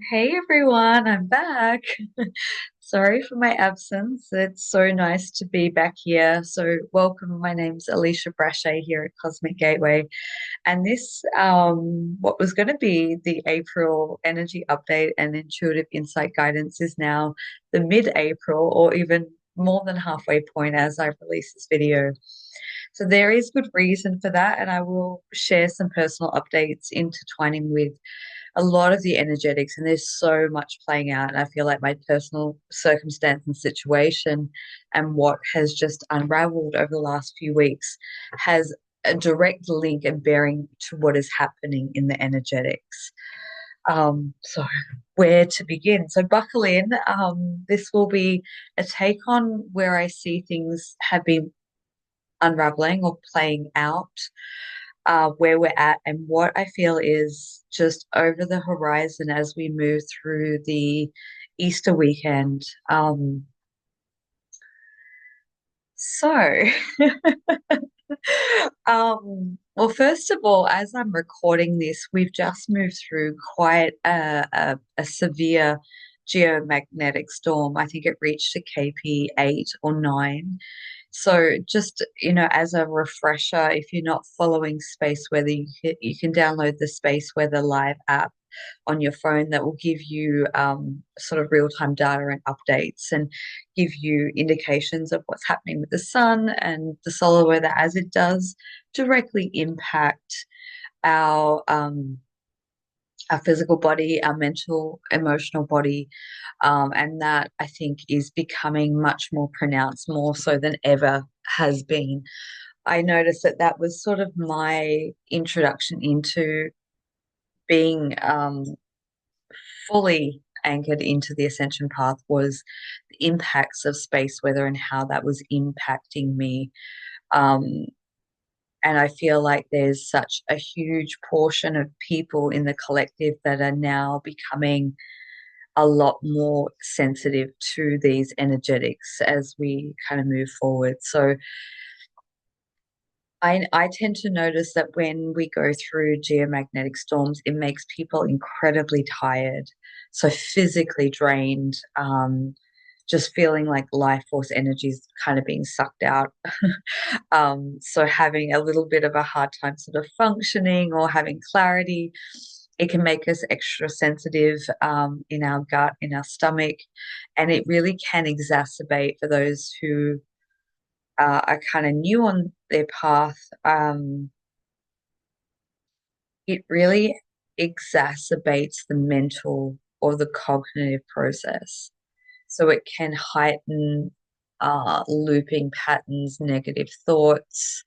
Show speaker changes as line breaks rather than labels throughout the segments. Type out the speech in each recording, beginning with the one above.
Hey everyone, I'm back. Sorry for my absence. It's so nice to be back here. So, welcome. My name's Alisha Braché here at Cosmic Gateway. And what was going to be the April energy update and intuitive insight guidance, is now the mid-April or even more than halfway point as I release this video. So, there is good reason for that. And I will share some personal updates intertwining with a lot of the energetics, and there's so much playing out. And I feel like my personal circumstance and situation and what has just unraveled over the last few weeks has a direct link and bearing to what is happening in the energetics. So where to begin? So buckle in. This will be a take on where I see things have been unraveling or playing out, where we're at, and what I feel is just over the horizon as we move through the Easter weekend. So, well, first of all, as I'm recording this, we've just moved through quite a severe geomagnetic storm. I think it reached a KP 8 or 9. So just, as a refresher, if you're not following Space Weather, you can download the Space Weather Live app on your phone that will give you sort of real-time data and updates and give you indications of what's happening with the sun and the solar weather, as it does directly impact our um, our physical body, our mental, emotional body, and that I think is becoming much more pronounced, more so than ever has been. I noticed that that was sort of my introduction into being fully anchored into the ascension path, was the impacts of space weather and how that was impacting me. Um, and I feel like there's such a huge portion of people in the collective that are now becoming a lot more sensitive to these energetics as we kind of move forward. So I tend to notice that when we go through geomagnetic storms, it makes people incredibly tired, so physically drained, just feeling like life force energy is kind of being sucked out. So having a little bit of a hard time sort of functioning or having clarity, it can make us extra sensitive in our gut, in our stomach, and it really can exacerbate for those who are kind of new on their path. It really exacerbates the mental or the cognitive process. So it can heighten looping patterns, negative thoughts,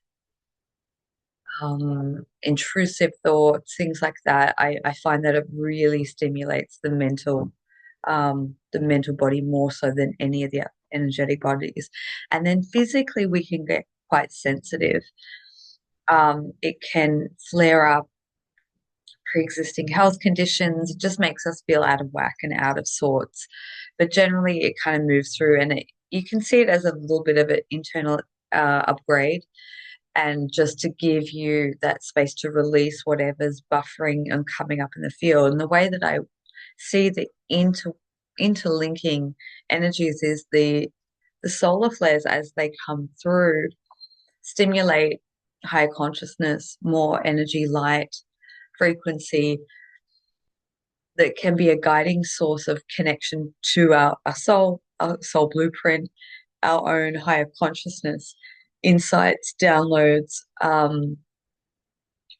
intrusive thoughts, things like that. I find that it really stimulates the mental body more so than any of the energetic bodies. And then physically, we can get quite sensitive. It can flare up pre-existing health conditions. It just makes us feel out of whack and out of sorts. But generally, it kind of moves through, and you can see it as a little bit of an internal upgrade, and just to give you that space to release whatever's buffering and coming up in the field. And the way that I see the interlinking energies is the solar flares as they come through stimulate higher consciousness, more energy, light, frequency, that can be a guiding source of connection to our soul blueprint, our own higher consciousness, insights, downloads, and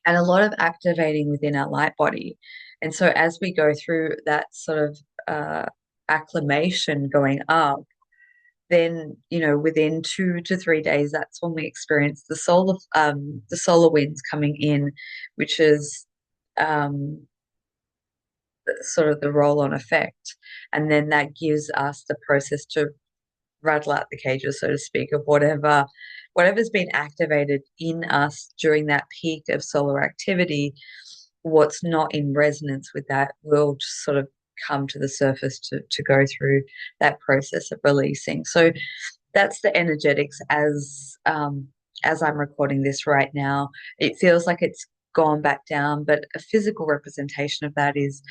a lot of activating within our light body. And so as we go through that sort of acclimation going up, then within 2 to 3 days, that's when we experience the solar winds coming in, which is um, sort of the roll-on effect, and then that gives us the process to rattle out the cages, so to speak, of whatever's been activated in us during that peak of solar activity. What's not in resonance with that will just sort of come to the surface to go through that process of releasing. So that's the energetics as I'm recording this right now. It feels like it's gone back down, but a physical representation of that is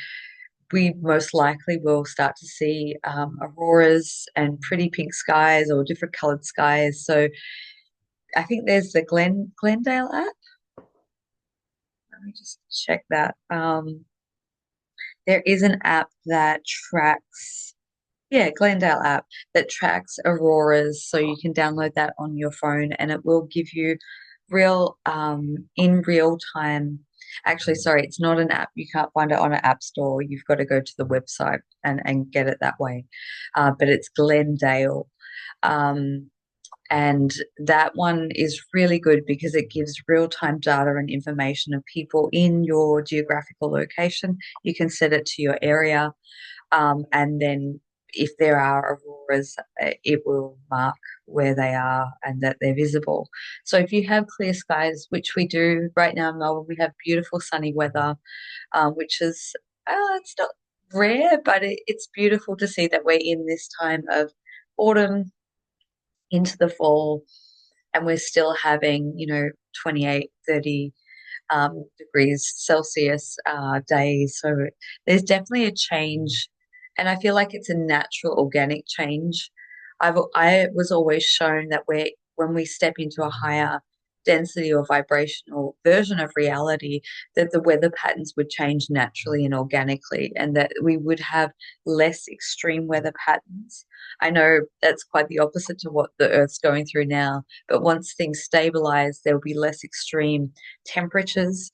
we most likely will start to see auroras and pretty pink skies or different colored skies. So I think there's the Glendale app. Let me just check that. There is an app that tracks, yeah, Glendale app that tracks auroras. So you can download that on your phone and it will give you in real time. Actually, sorry, it's not an app. You can't find it on an app store. You've got to go to the website and get it that way. But it's Glendale. Um, and that one is really good because it gives real-time data and information of people in your geographical location. You can set it to your area, and then if there are auroras, it will mark where they are and that they're visible. So if you have clear skies, which we do right now in Melbourne, we have beautiful sunny weather, which is it's not rare, but it's beautiful to see that we're in this time of autumn into the fall and we're still having, 28, 30 degrees Celsius days. So there's definitely a change. And I feel like it's a natural organic change. I was always shown that when we step into a higher density or vibrational version of reality, that the weather patterns would change naturally and organically, and that we would have less extreme weather patterns. I know that's quite the opposite to what the Earth's going through now, but once things stabilize, there will be less extreme temperatures,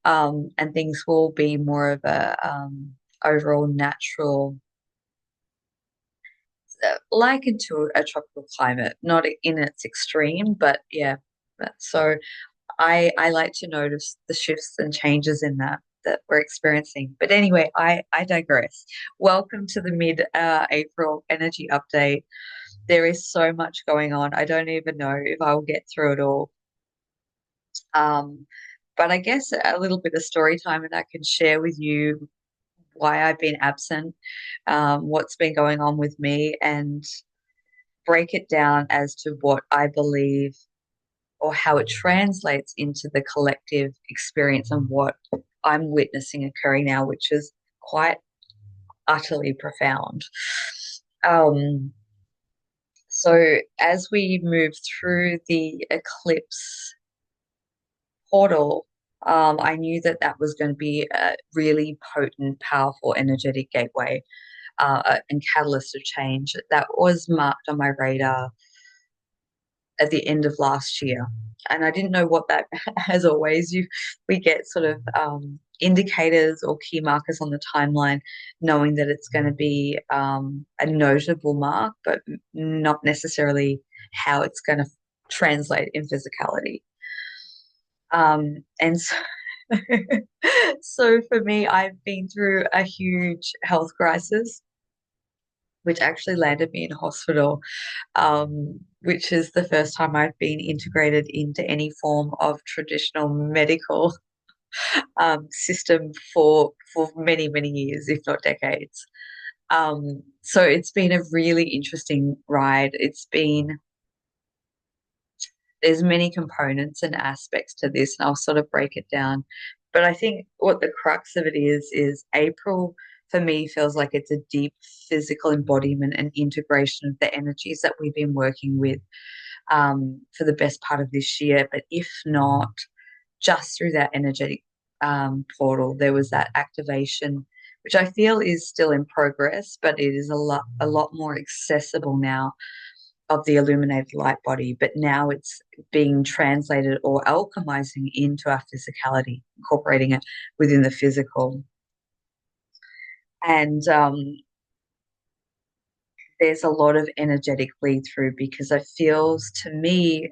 and things will be more of a overall natural, likened to a tropical climate, not in its extreme, but yeah. So I like to notice the shifts and changes in that we're experiencing. But anyway, I digress. Welcome to the mid April energy update. There is so much going on. I don't even know if I will get through it all. Um, but I guess a little bit of story time, and I can share with you why I've been absent, what's been going on with me, and break it down as to what I believe or how it translates into the collective experience and what I'm witnessing occurring now, which is quite utterly profound. Um, so as we move through the eclipse portal, I knew that that was going to be a really potent, powerful, energetic gateway and catalyst of change. That was marked on my radar at the end of last year. And I didn't know what that, as always, we get sort of indicators or key markers on the timeline, knowing that it's going to be a notable mark, but not necessarily how it's going to translate in physicality. And so, so for me, I've been through a huge health crisis, which actually landed me in hospital, which is the first time I've been integrated into any form of traditional medical system for many, many years, if not decades. So it's been a really interesting ride. There's many components and aspects to this, and I'll sort of break it down. But I think what the crux of it is April for me feels like it's a deep physical embodiment and integration of the energies that we've been working with for the best part of this year. But if not, just through that energetic portal, there was that activation, which I feel is still in progress, but it is a lot more accessible now of the illuminated light body, but now it's being translated or alchemizing into our physicality, incorporating it within the physical. And there's a lot of energetic bleed through because it feels to me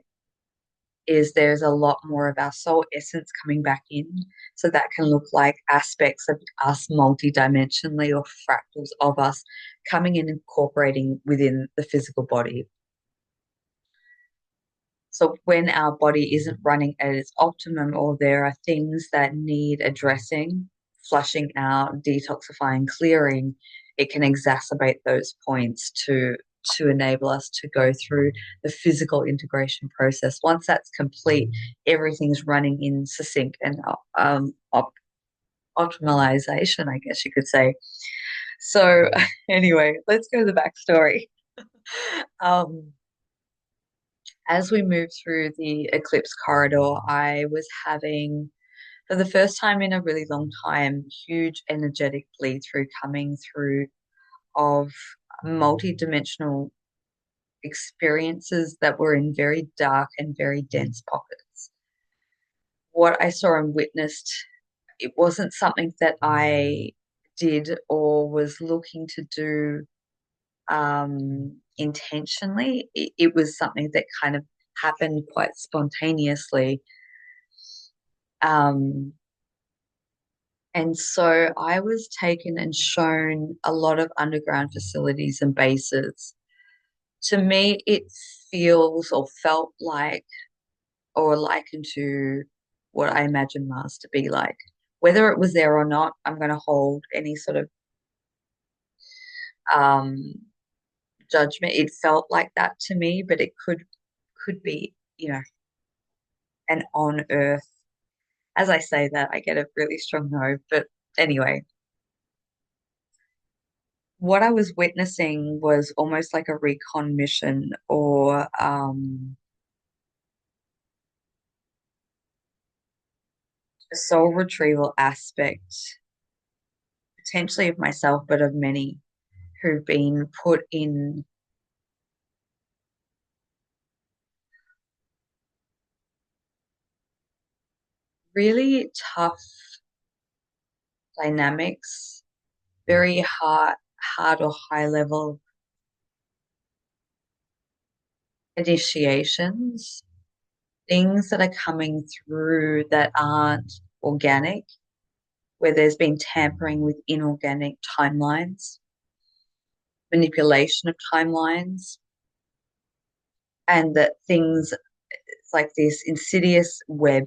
is there's a lot more of our soul essence coming back in. So that can look like aspects of us multidimensionally or fractals of us coming in, incorporating within the physical body. So when our body isn't running at its optimum or there are things that need addressing, flushing out, detoxifying, clearing, it can exacerbate those points to enable us to go through the physical integration process. Once that's complete, everything's running in succinct and optimalization, I guess you could say. So anyway, let's go to the backstory. Um, as we moved through the eclipse corridor, I was having, for the first time in a really long time, huge energetic bleed through coming through of multi-dimensional experiences that were in very dark and very dense pockets. What I saw and witnessed, it wasn't something that I did or was looking to do intentionally. It was something that kind of happened quite spontaneously. Um, and so I was taken and shown a lot of underground facilities and bases. To me, it feels or felt like, or likened to what I imagine Mars to be like. Whether it was there or not, I'm going to hold any sort of um, judgment. It felt like that to me, but it could be, an on Earth. As I say that, I get a really strong no. But anyway, what I was witnessing was almost like a recon mission or a soul retrieval aspect, potentially of myself, but of many who've been put in really tough dynamics, very hard or high level initiations, things that are coming through that aren't organic, where there's been tampering with inorganic timelines, manipulation of timelines, and that things, it's like this insidious web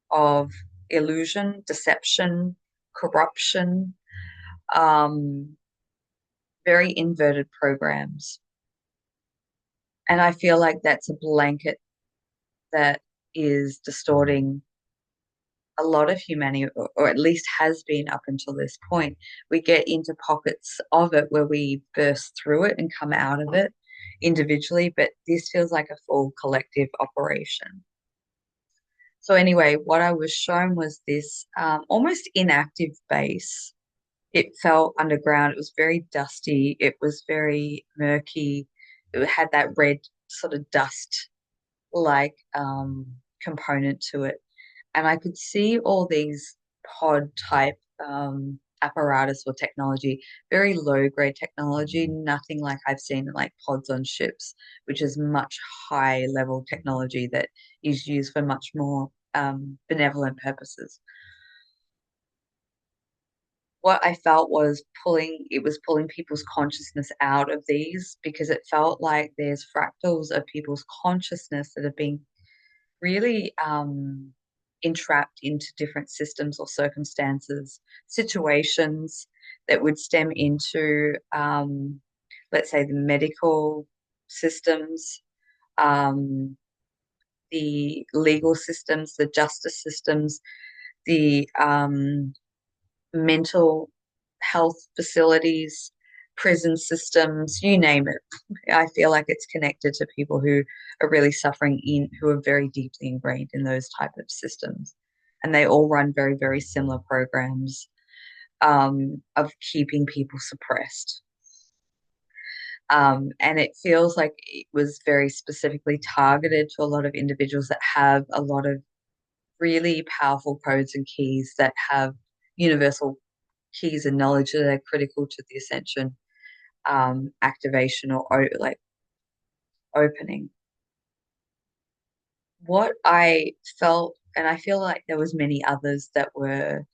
of illusion, deception, corruption, um, very inverted programs. And I feel like that's a blanket that is distorting a lot of humanity, or at least has been up until this point. We get into pockets of it where we burst through it and come out of it individually, but this feels like a full collective operation. So, anyway, what I was shown was this almost inactive base. It felt underground. It was very dusty. It was very murky. It had that red sort of dust like component to it. And I could see all these pod type apparatus or technology, very low grade technology, nothing like I've seen in like pods on ships, which is much high level technology that is used for much more benevolent purposes. What I felt was it was pulling people's consciousness out of these because it felt like there's fractals of people's consciousness that have been really entrapped into different systems or circumstances, situations that would stem into, let's say, the medical systems, um, the legal systems, the justice systems, the mental health facilities, prison systems, you name it. I feel like it's connected to people who are really suffering who are very deeply ingrained in those type of systems. And they all run very, very similar programs of keeping people suppressed. And it feels like it was very specifically targeted to a lot of individuals that have a lot of really powerful codes and keys that have universal keys and knowledge that are critical to the ascension activation or like opening. What I felt, and I feel like there was many others that were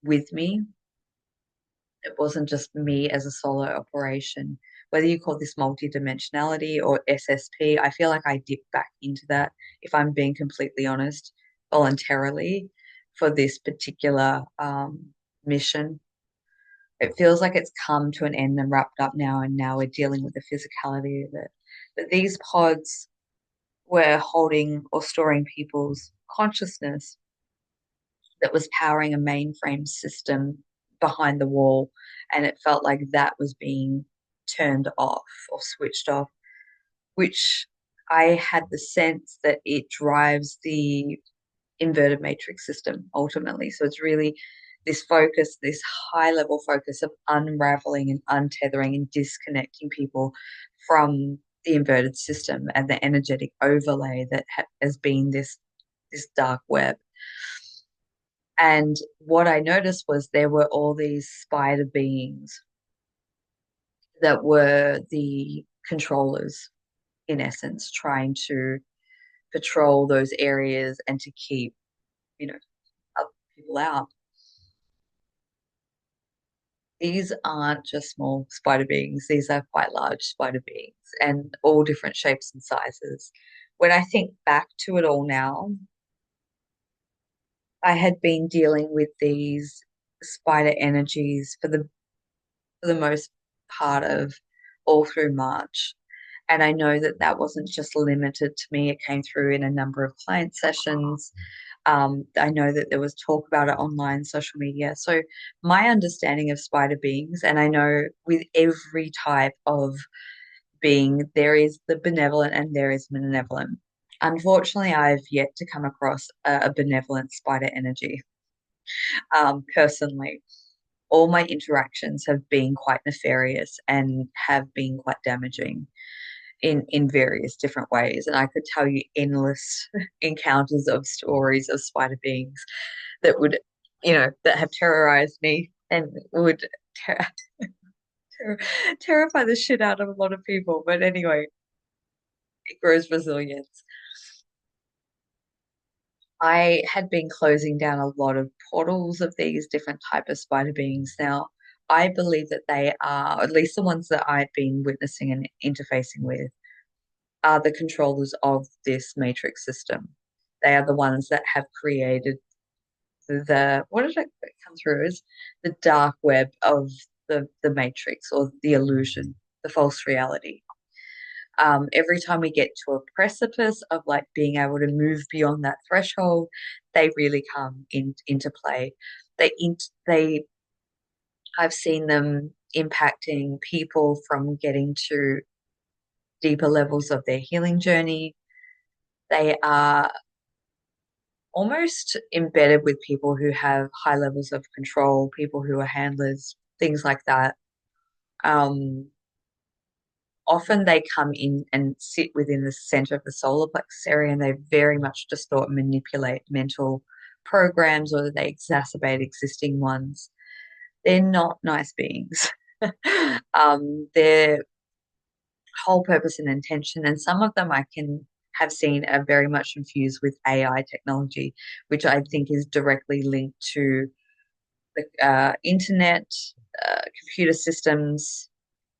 with me. It wasn't just me as a solo operation. Whether you call this multidimensionality or SSP, I feel like I dipped back into that, if I'm being completely honest, voluntarily for this particular mission. It feels like it's come to an end and wrapped up now, and now we're dealing with the physicality of it. But these pods were holding or storing people's consciousness that was powering a mainframe system behind the wall. And it felt like that was being turned off or switched off, which I had the sense that it drives the inverted matrix system ultimately. So it's really this focus, this high level focus of unraveling and untethering and disconnecting people from the inverted system and the energetic overlay that has been this dark web. And what I noticed was there were all these spider beings that were the controllers, in essence, trying to patrol those areas and to keep, you know, other people out. These aren't just small spider beings, these are quite large spider beings and all different shapes and sizes. When I think back to it all now, I had been dealing with these spider energies for the most part of all through March. And I know that that wasn't just limited to me. It came through in a number of client sessions. I know that there was talk about it online, social media. So my understanding of spider beings, and I know with every type of being, there is the benevolent and there is malevolent. Unfortunately, I've yet to come across a benevolent spider energy. Personally, all my interactions have been quite nefarious and have been quite damaging in various different ways. And I could tell you endless encounters of stories of spider beings that would, that have terrorized me and would ter ter terrify the shit out of a lot of people. But anyway, it grows resilience. I had been closing down a lot of portals of these different type of spider beings. Now, I believe that they are, at least the ones that I've been witnessing and interfacing with, are the controllers of this matrix system. They are the ones that have created what did it come through as the dark web of the matrix or the illusion, the false reality. Every time we get to a precipice of like being able to move beyond that threshold, they really come into play. They I've seen them impacting people from getting to deeper levels of their healing journey. They are almost embedded with people who have high levels of control, people who are handlers, things like that. Um, Often they come in and sit within the center of the solar plexus area and they very much distort and manipulate mental programs or they exacerbate existing ones. They're not nice beings. Their whole purpose and intention, and some of them I can have seen are very much infused with AI technology, which I think is directly linked to the internet, computer systems,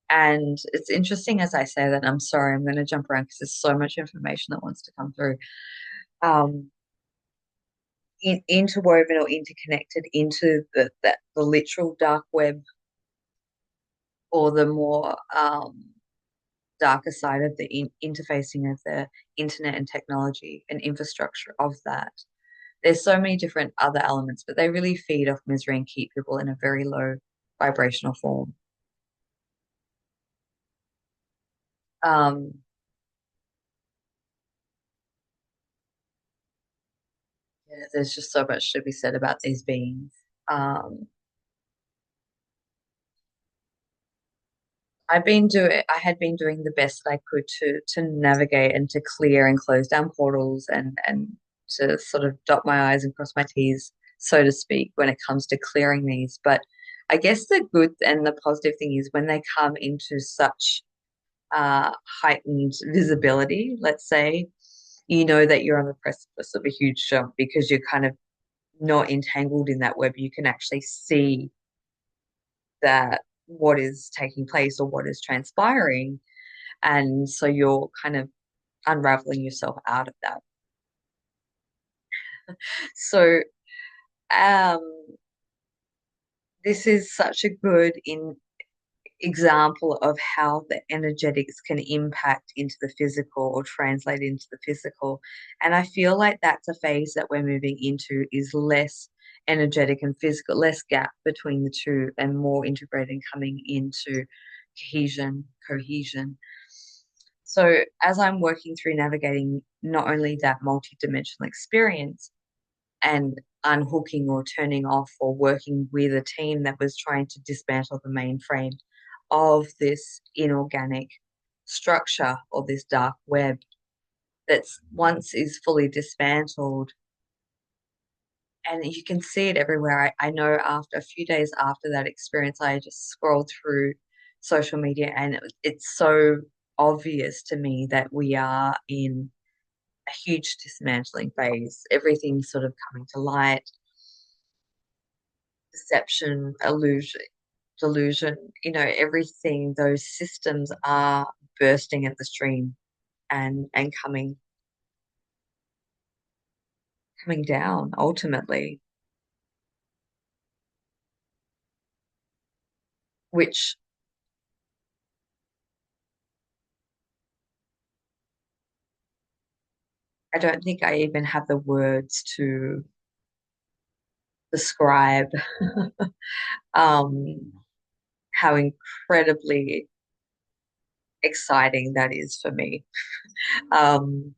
and it's interesting as I say that. I'm sorry, I'm going to jump around because there's so much information that wants to come through. Um, Interwoven or interconnected into the literal dark web or the more darker side of the interfacing of the internet and technology and infrastructure of that. There's so many different other elements, but they really feed off misery and keep people in a very low vibrational form. Um, yeah, there's just so much to be said about these beings. Um, I had been doing the best that I could to navigate and to clear and close down portals and to sort of dot my I's and cross my T's, so to speak, when it comes to clearing these. But I guess the good and the positive thing is when they come into such uh, heightened visibility, let's say, you know that you're on the precipice of a huge jump because you're kind of not entangled in that web. You can actually see that what is taking place or what is transpiring. And so you're kind of unraveling yourself out of that. So um, this is such a good example of how the energetics can impact into the physical or translate into the physical. And I feel like that's a phase that we're moving into is less energetic and physical, less gap between the two, and more integrated and coming into cohesion. So as I'm working through navigating not only that multidimensional experience and unhooking or turning off or working with a team that was trying to dismantle the mainframe of this inorganic structure or this dark web that's once is fully dismantled, and you can see it everywhere. I know after a few days after that experience, I just scrolled through social media and it's so obvious to me that we are in a huge dismantling phase. Everything's sort of coming to light, deception, illusion, delusion, everything, those systems are bursting at the stream and coming down ultimately, which I don't think I even have the words to describe um, how incredibly exciting that is for me. Um,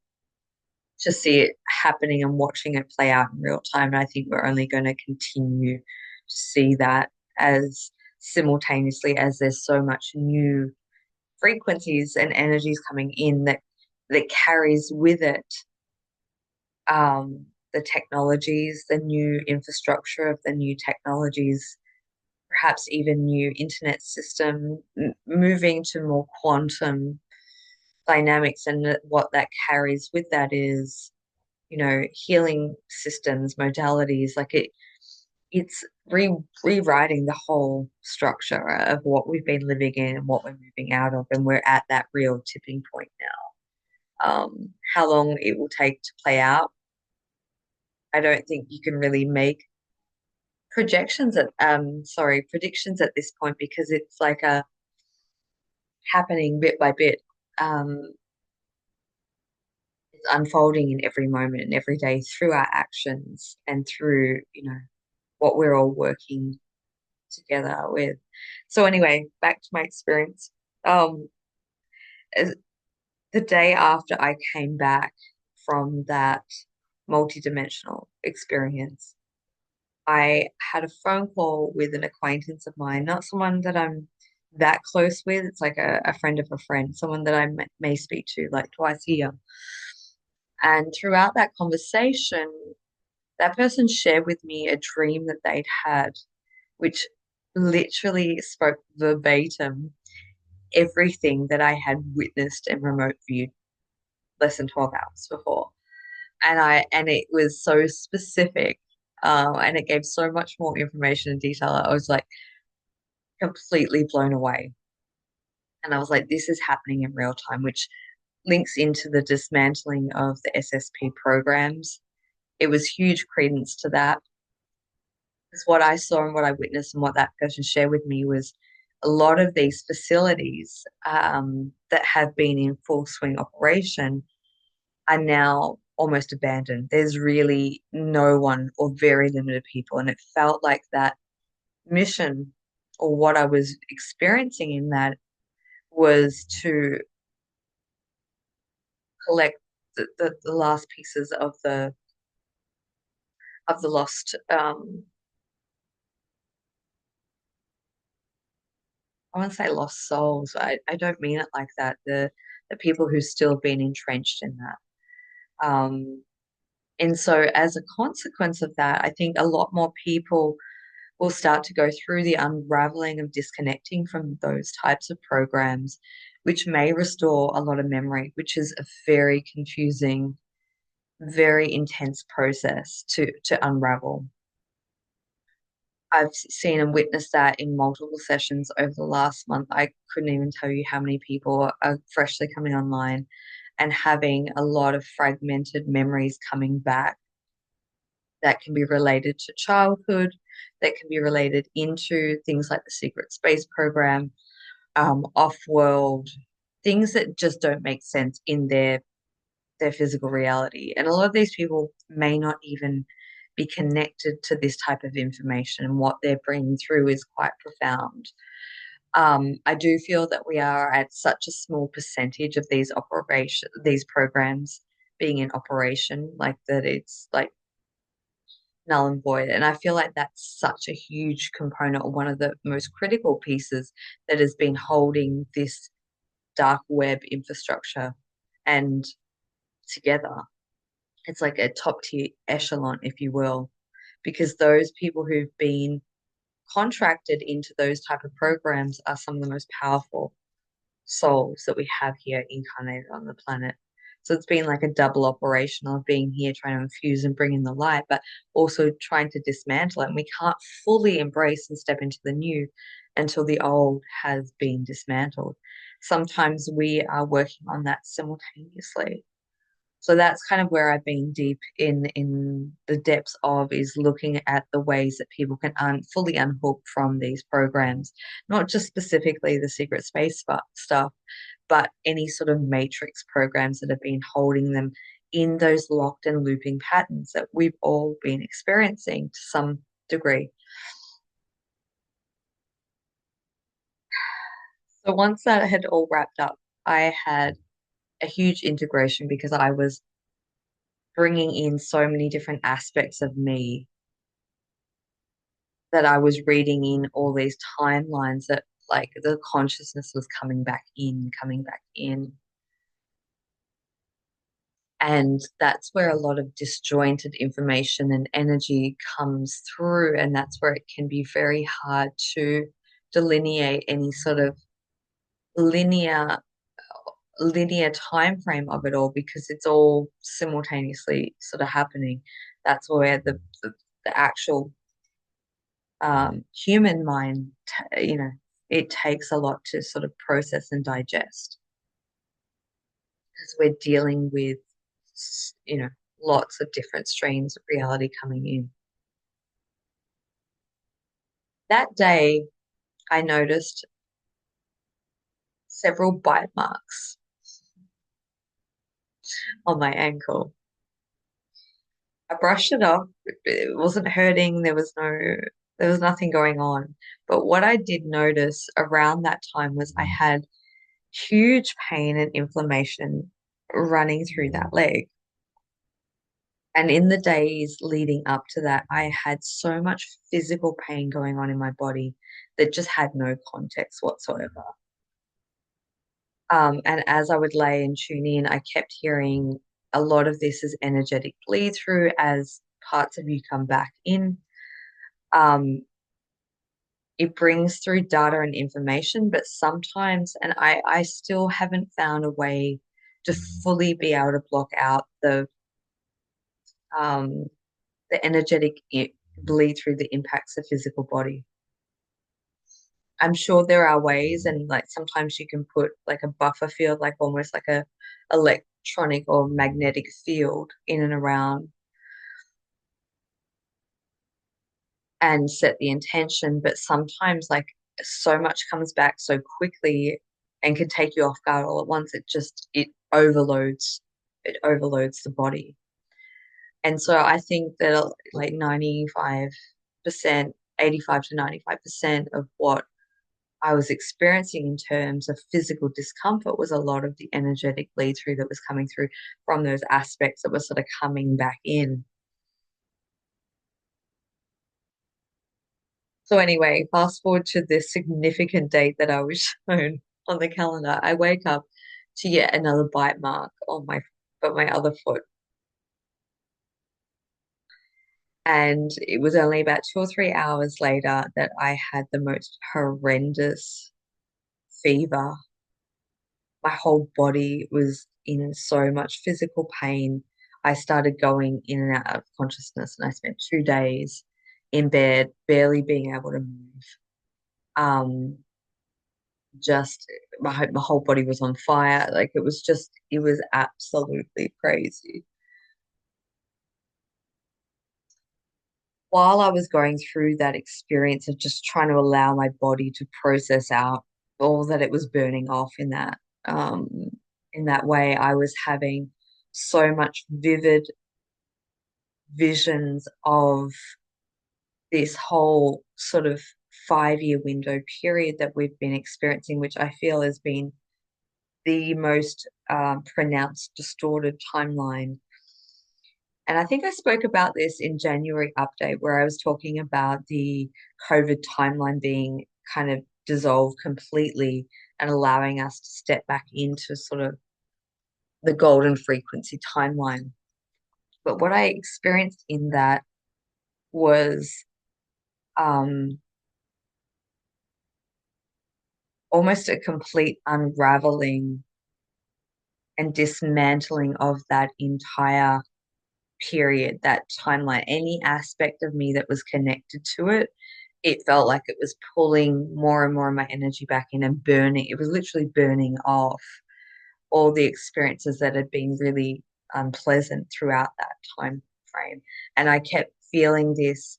to see it happening and watching it play out in real time. And I think we're only going to continue to see that as simultaneously as there's so much new frequencies and energies coming in that carries with it the technologies, the new infrastructure of the new technologies, perhaps even new internet system, moving to more quantum dynamics. And what that carries with that is, healing systems, modalities, like it's rewriting the whole structure of what we've been living in and what we're moving out of. And we're at that real tipping point now. How long it will take to play out, I don't think you can really make predictions at this point, because it's like a happening bit by bit. Um, it's unfolding in every moment and every day through our actions and through, what we're all working together with. So anyway, back to my experience. Um, as- the day after I came back from that multidimensional experience, I had a phone call with an acquaintance of mine, not someone that I'm that close with. It's like a friend of a friend, someone that I may speak to like twice a year. And throughout that conversation, that person shared with me a dream that they'd had, which literally spoke verbatim everything that I had witnessed and remote viewed less than 12 hours before. And it was so specific, and it gave so much more information and detail. I was like completely blown away. And I was like, this is happening in real time, which links into the dismantling of the SSP programs. It was huge credence to that. Because what I saw and what I witnessed and what that person shared with me was a lot of these facilities that have been in full swing operation are now almost abandoned. There's really no one or very limited people. And it felt like that mission, or what I was experiencing in that, was to collect the last pieces of the lost, I want to say lost souls. I don't mean it like that. The people who still been entrenched in that. And so as a consequence of that, I think a lot more people will start to go through the unraveling of disconnecting from those types of programs, which may restore a lot of memory, which is a very confusing, very intense process to unravel. I've seen and witnessed that in multiple sessions over the last month. I couldn't even tell you how many people are freshly coming online and having a lot of fragmented memories coming back that can be related to childhood, that can be related into things like the secret space program, off-world, things that just don't make sense in their physical reality. And a lot of these people may not even be connected to this type of information, and what they're bringing through is quite profound. I do feel that we are at such a small percentage of these programs being in operation, like that it's like null and void. And I feel like that's such a huge component, or one of the most critical pieces that has been holding this dark web infrastructure and together. It's like a top tier echelon, if you will, because those people who've been contracted into those type of programs are some of the most powerful souls that we have here incarnated on the planet. So it's been like a double operation of being here trying to infuse and bring in the light, but also trying to dismantle it. And we can't fully embrace and step into the new until the old has been dismantled. Sometimes we are working on that simultaneously. So that's kind of where I've been deep in the depths of, is looking at the ways that people can fully unhook from these programs, not just specifically the secret space stuff, but any sort of matrix programs that have been holding them in those locked and looping patterns that we've all been experiencing to some degree. So once that had all wrapped up, I had a huge integration because I was bringing in so many different aspects of me, that I was reading in all these timelines, that like the consciousness was coming back in, coming back in. And that's where a lot of disjointed information and energy comes through. And that's where it can be very hard to delineate any sort of linear linear time frame of it all, because it's all simultaneously sort of happening. That's where the actual human mind, it takes a lot to sort of process and digest, because we're dealing with, you know, lots of different streams of reality coming in. That day, I noticed several bite marks on my ankle. I brushed it off. It wasn't hurting. There was nothing going on. But what I did notice around that time was I had huge pain and inflammation running through that leg. And in the days leading up to that, I had so much physical pain going on in my body that just had no context whatsoever. And as I would lay and tune in, I kept hearing a lot of this is energetic bleed through as parts of you come back in. Um, it brings through data and information, but sometimes, and I still haven't found a way to fully be able to block out um, the energetic bleed through the impacts of physical body. I'm sure there are ways, and like sometimes you can put like a buffer field, like almost like a electronic or magnetic field in and around, and set the intention. But sometimes like so much comes back so quickly and can take you off guard all at once. It overloads the body. And so I think that like 95%, 85 to 95% of what I was experiencing in terms of physical discomfort was a lot of the energetic bleed through that was coming through from those aspects that were sort of coming back in. So anyway, fast forward to this significant date that I was shown on the calendar. I wake up to yet another bite mark on my other foot. And it was only about 2 or 3 hours later that I had the most horrendous fever. My whole body was in so much physical pain. I started going in and out of consciousness, and I spent 2 days in bed, barely being able to move. Um, just my whole body was on fire. Like it was absolutely crazy. While I was going through that experience of just trying to allow my body to process out all that it was burning off um, in that way, I was having so much vivid visions of this whole sort of 5 year window period that we've been experiencing, which I feel has been the most pronounced distorted timeline. And I think I spoke about this in January update, where I was talking about the COVID timeline being kind of dissolved completely and allowing us to step back into sort of the golden frequency timeline. But what I experienced in that was um, almost a complete unraveling and dismantling of that entire period, that timeline. Any aspect of me that was connected to it, it felt like it was pulling more and more of my energy back in and burning. It was literally burning off all the experiences that had been really unpleasant throughout that time frame. And I kept feeling this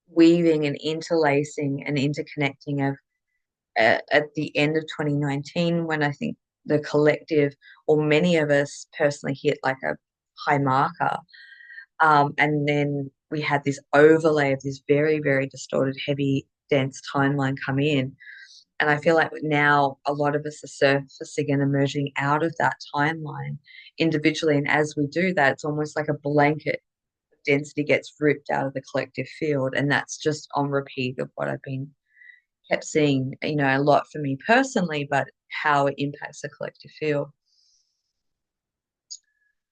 weaving and interlacing and interconnecting of at the end of 2019, when I think the collective, or many of us personally, hit like a high marker. And then we had this overlay of this very, very distorted, heavy, dense timeline come in. And I feel like now a lot of us are surfacing and emerging out of that timeline individually. And as we do that, it's almost like a blanket of density gets ripped out of the collective field. And that's just on repeat of what I've been kept seeing, a lot for me personally, but how it impacts the collective field.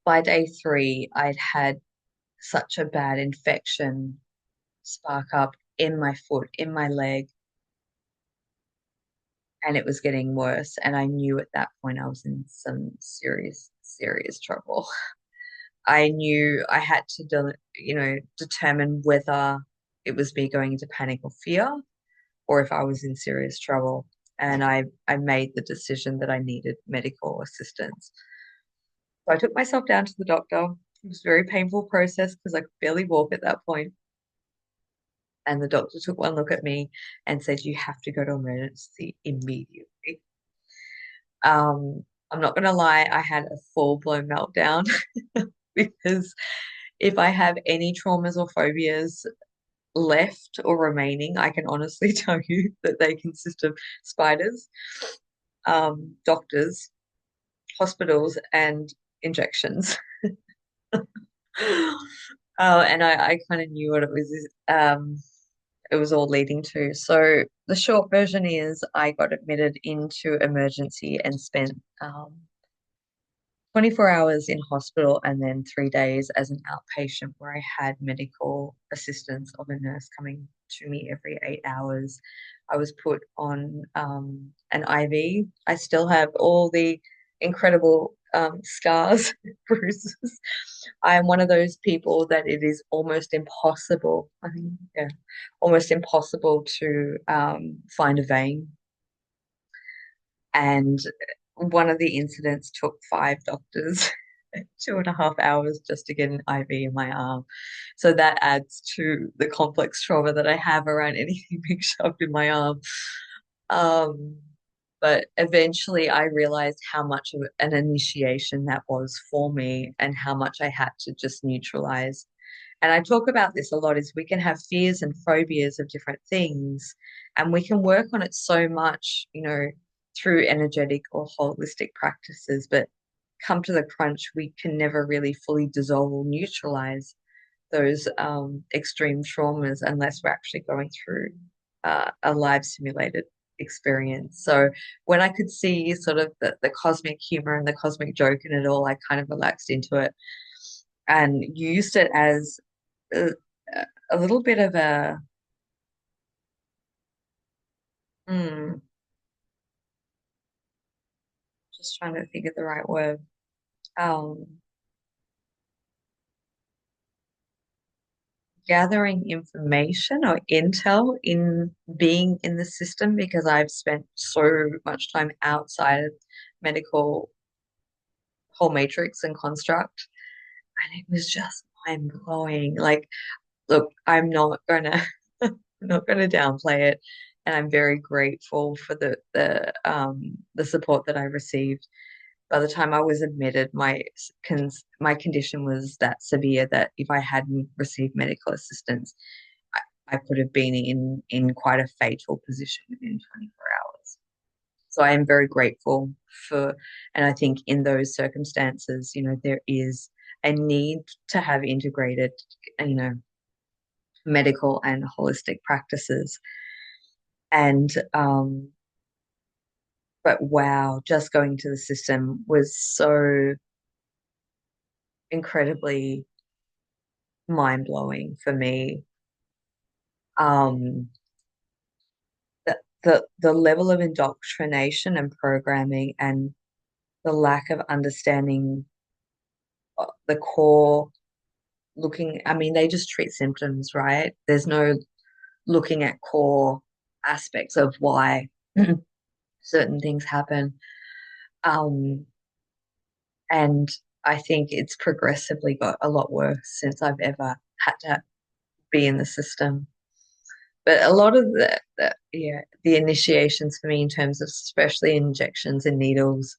By day three, I'd had such a bad infection spark up in my foot, in my leg, and it was getting worse. And I knew at that point I was in some serious, serious trouble. I knew I had to, determine whether it was me going into panic or fear, or if I was in serious trouble. And I made the decision that I needed medical assistance. So I took myself down to the doctor. It was a very painful process because I could barely walk at that point. And the doctor took one look at me and said, "You have to go to emergency immediately." I'm not going to lie, I had a full-blown meltdown because if I have any traumas or phobias left or remaining, I can honestly tell you that they consist of spiders, doctors, hospitals, and injections. And I kind of knew what it was all leading to. So the short version is I got admitted into emergency and spent 24 hours in hospital and then 3 days as an outpatient where I had medical assistance of a nurse coming to me every 8 hours. I was put on an IV. I still have all the incredible scars, bruises. I am one of those people that it is almost impossible, I think, yeah, almost impossible to find a vein. And one of the incidents took 5 doctors 2.5 hours just to get an IV in my arm. So that adds to the complex trauma that I have around anything being shoved in my arm. Um, but eventually I realized how much of an initiation that was for me and how much I had to just neutralize. And I talk about this a lot is we can have fears and phobias of different things and we can work on it so much, through energetic or holistic practices, but come to the crunch, we can never really fully dissolve or neutralize those extreme traumas unless we're actually going through a live simulated experience. So when I could see sort of the cosmic humor and the cosmic joke in it all, I kind of relaxed into it and used it as a, a little bit of a, hmm, just trying to think of the right word. Um, Gathering information or intel in being in the system because I've spent so much time outside of medical whole matrix and construct, and it was just mind blowing. Like, look, I'm not gonna I'm not gonna downplay it, and I'm very grateful for the support that I received. By the time I was admitted, my condition was that severe that if I hadn't received medical assistance, I could have been in quite a fatal position within 24 hours. So I am very grateful for, and I think in those circumstances, there is a need to have integrated, you know, medical and holistic practices. And but wow, just going to the system was so incredibly mind blowing for me. Um, the level of indoctrination and programming and the lack of understanding the core looking, I mean, they just treat symptoms, right? There's no looking at core aspects of why certain things happen. Um, and I think it's progressively got a lot worse since I've ever had to be in the system. But a lot of the initiations for me in terms of especially injections and needles,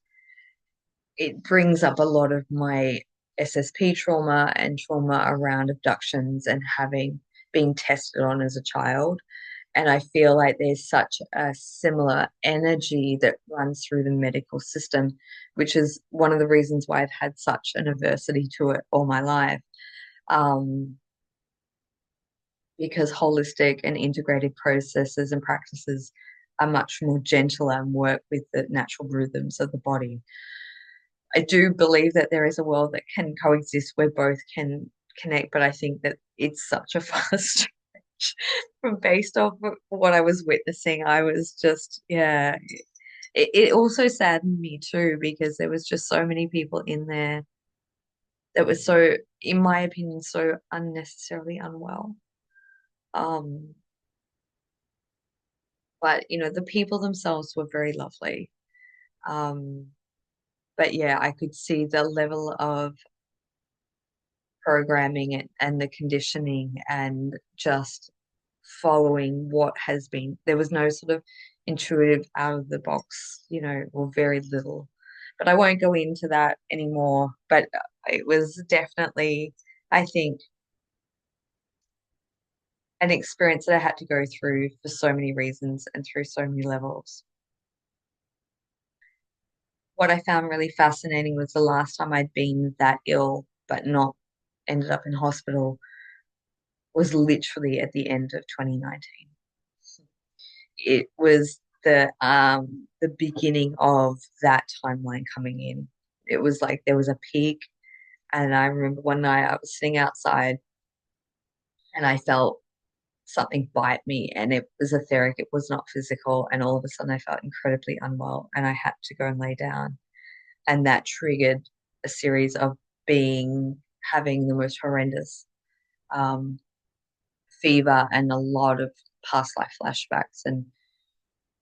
it brings up a lot of my SSP trauma and trauma around abductions and having been tested on as a child. And I feel like there's such a similar energy that runs through the medical system, which is one of the reasons why I've had such an adversity to it all my life. Um, because holistic and integrated processes and practices are much more gentler and work with the natural rhythms of the body. I do believe that there is a world that can coexist where both can connect, but I think that it's such a far stretch from based off of what I was witnessing. I was just, yeah. It also saddened me too because there was just so many people in there that was so, in my opinion, so unnecessarily unwell. Um, but the people themselves were very lovely. Um, but yeah, I could see the level of programming it and the conditioning and just following what has been. There was no sort of intuitive out of the box, or very little. But I won't go into that anymore. But it was definitely, I think, an experience that I had to go through for so many reasons and through so many levels. What I found really fascinating was the last time I'd been that ill, but not ended up in hospital, was literally at the end of 2019. It was the beginning of that timeline coming in. It was like there was a peak, and I remember one night I was sitting outside and I felt something bite me, and it was etheric, it was not physical, and all of a sudden I felt incredibly unwell and I had to go and lay down. And that triggered a series of being having the most horrendous um, fever and a lot of past life flashbacks and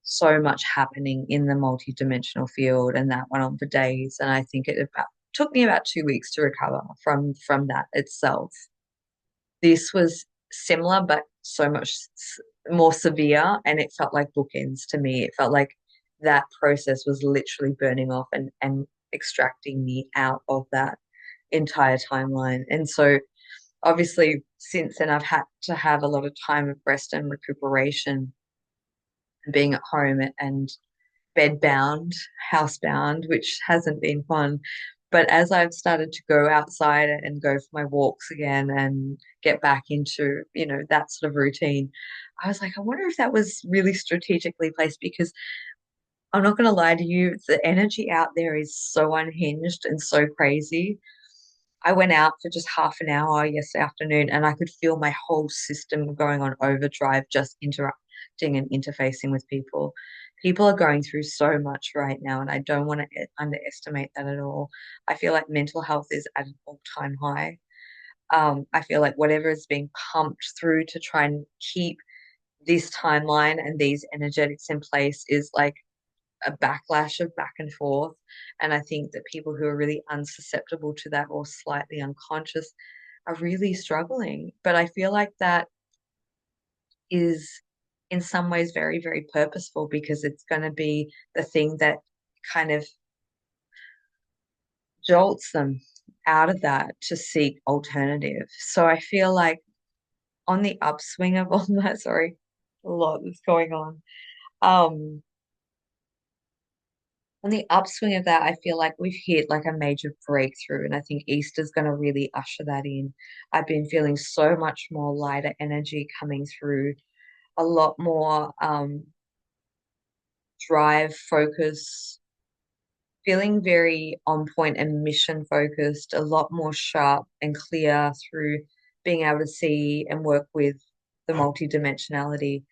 so much happening in the multi-dimensional field, and that went on for days. And I think it took me about 2 weeks to recover from that itself. This was similar but so much more severe, and it felt like bookends to me. It felt like that process was literally burning off and extracting me out of that entire timeline. And so obviously since then I've had to have a lot of time of rest and recuperation, being at home and bed bound, house bound, which hasn't been fun. But as I've started to go outside and go for my walks again and get back into, that sort of routine, I was like, I wonder if that was really strategically placed because I'm not going to lie to you, the energy out there is so unhinged and so crazy. I went out for just half an hour yesterday afternoon and I could feel my whole system going on overdrive, just interacting and interfacing with people. People are going through so much right now, and I don't want to underestimate that at all. I feel like mental health is at an all-time high. I feel like whatever is being pumped through to try and keep this timeline and these energetics in place is like a backlash of back and forth. And I think that people who are really unsusceptible to that or slightly unconscious are really struggling. But I feel like that is in some ways very, very purposeful because it's going to be the thing that kind of jolts them out of that to seek alternatives. So I feel like on the upswing of all that, sorry, a lot that's going on. Um, on the upswing of that, I feel like we've hit like a major breakthrough, and I think Easter's going to really usher that in. I've been feeling so much more lighter energy coming through, a lot more drive, focus, feeling very on point and mission focused, a lot more sharp and clear through being able to see and work with the multidimensionality.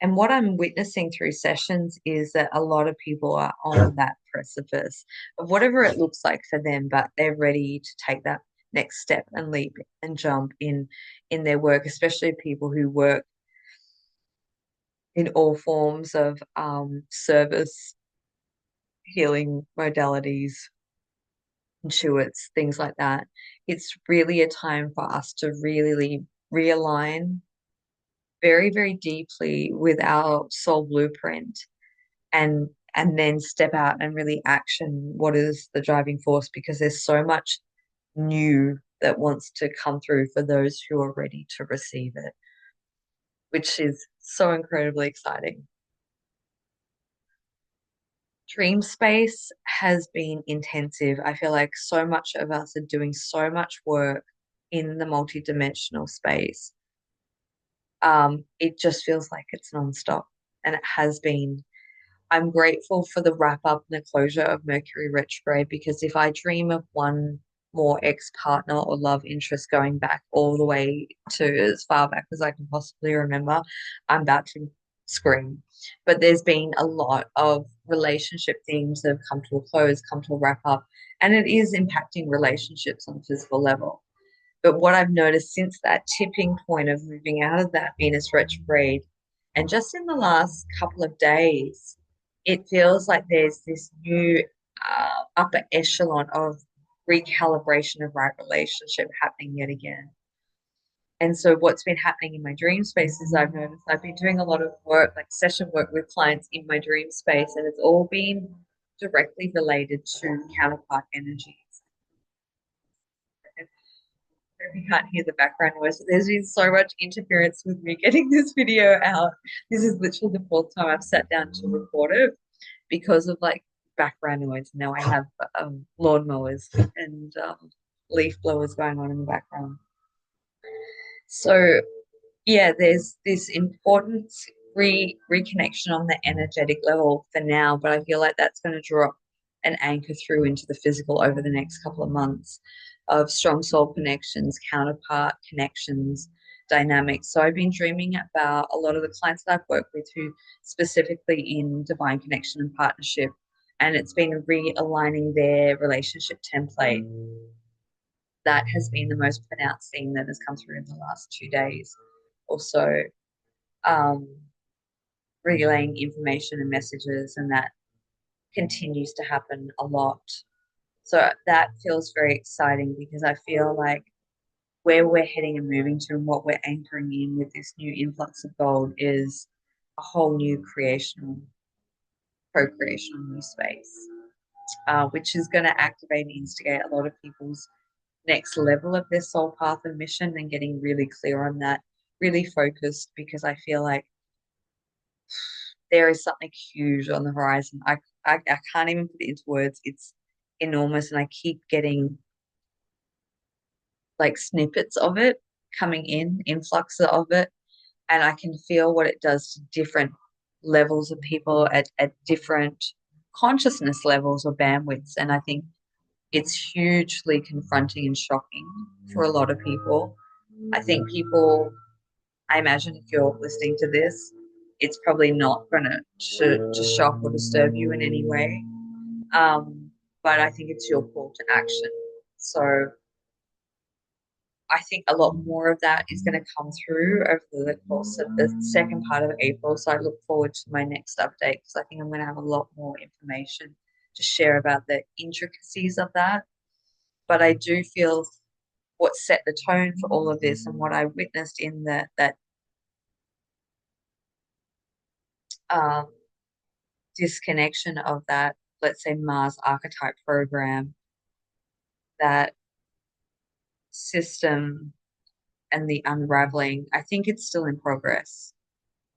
And what I'm witnessing through sessions is that a lot of people are on that precipice of whatever it looks like for them, but they're ready to take that next step and leap and jump in their work, especially people who work in all forms of service, healing modalities, intuits, things like that. It's really a time for us to really realign very, very deeply with our soul blueprint and then step out and really action what is the driving force because there's so much new that wants to come through for those who are ready to receive it, which is so incredibly exciting. Dream space has been intensive. I feel like so much of us are doing so much work in the multidimensional space. It just feels like it's nonstop, and it has been. I'm grateful for the wrap up and the closure of Mercury retrograde because if I dream of one more ex-partner or love interest going back all the way to as far back as I can possibly remember, I'm about to scream. But there's been a lot of relationship themes that have come to a close, come to a wrap up, and it is impacting relationships on a physical level. But what I've noticed since that tipping point of moving out of that Venus retrograde, and just in the last couple of days, it feels like there's this new upper echelon of recalibration of right relationship happening yet again. And so, what's been happening in my dream space is I've noticed I've been doing a lot of work, like session work with clients in my dream space, and it's all been directly related to counterpart energies. If you can't hear the background noise, there's been so much interference with me getting this video out. This is literally the fourth time I've sat down to record it because of like background noise. Now I have lawnmowers and leaf blowers going on in the background. So yeah, there's this important reconnection on the energetic level for now, but I feel like that's going to drop and anchor through into the physical over the next couple of months of strong soul connections, counterpart connections, dynamics. So I've been dreaming about a lot of the clients that I've worked with who specifically in divine connection and partnership, and it's been realigning their relationship template. That has been the most pronounced theme that has come through in the last 2 days. Also, um, relaying information and messages, and that continues to happen a lot. So that feels very exciting because I feel like where we're heading and moving to and what we're anchoring in with this new influx of gold is a whole new creational, co-creational new space, which is going to activate and instigate a lot of people's next level of their soul path and mission and getting really clear on that, really focused because I feel like there is something huge on the horizon. I can't even put it into words. It's enormous, and I keep getting like snippets of it coming in, influx of it, and I can feel what it does to different levels of people at different consciousness levels or bandwidths. And I think it's hugely confronting and shocking for a lot of people. I think people, I imagine if you're listening to this, it's probably not going to shock or disturb you in any way. But I think it's your call to action. So I think a lot more of that is going to come through over the course of the second part of April. So I look forward to my next update because I think I'm going to have a lot more information to share about the intricacies of that. But I do feel what set the tone for all of this and what I witnessed in that um, disconnection of that let's say, Mars archetype program, that system and the unraveling, I think it's still in progress.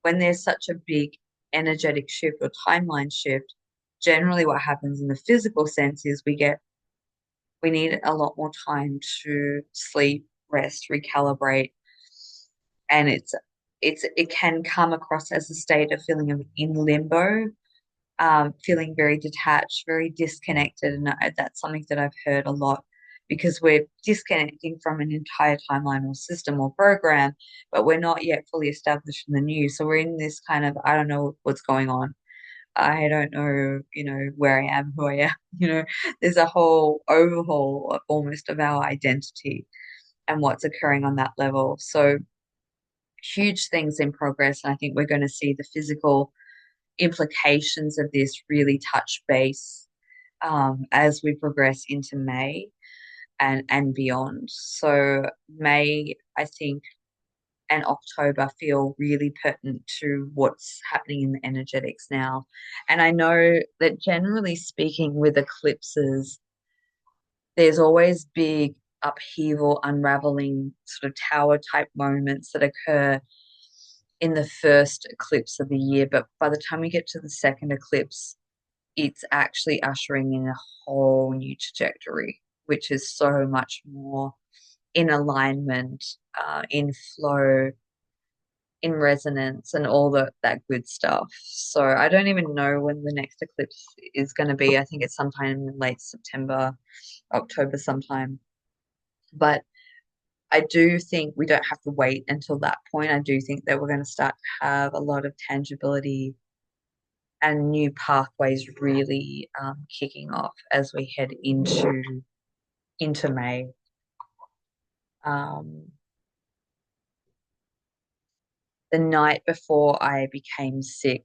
When there's such a big energetic shift or timeline shift, generally what happens in the physical sense is we need a lot more time to sleep, rest, recalibrate, and it can come across as a state of feeling of in limbo, feeling very detached, very disconnected. And that's something that I've heard a lot because we're disconnecting from an entire timeline or system or program, but we're not yet fully established in the new. So we're in this kind of, I don't know what's going on. I don't know, where I am, who I am. There's a whole overhaul almost of our identity and what's occurring on that level. So huge things in progress. And I think we're going to see the physical implications of this really touch base as we progress into May and beyond. So May, I think, and October feel really pertinent to what's happening in the energetics now. And I know that generally speaking, with eclipses, there's always big upheaval, unraveling sort of tower type moments that occur in the first eclipse of the year. But by the time we get to the second eclipse, it's actually ushering in a whole new trajectory, which is so much more in alignment, in flow, in resonance, and all that good stuff. So I don't even know when the next eclipse is going to be. I think it's sometime in late September, October sometime. But I do think we don't have to wait until that point. I do think that we're going to start to have a lot of tangibility and new pathways really kicking off as we head into May. Um, the night before I became sick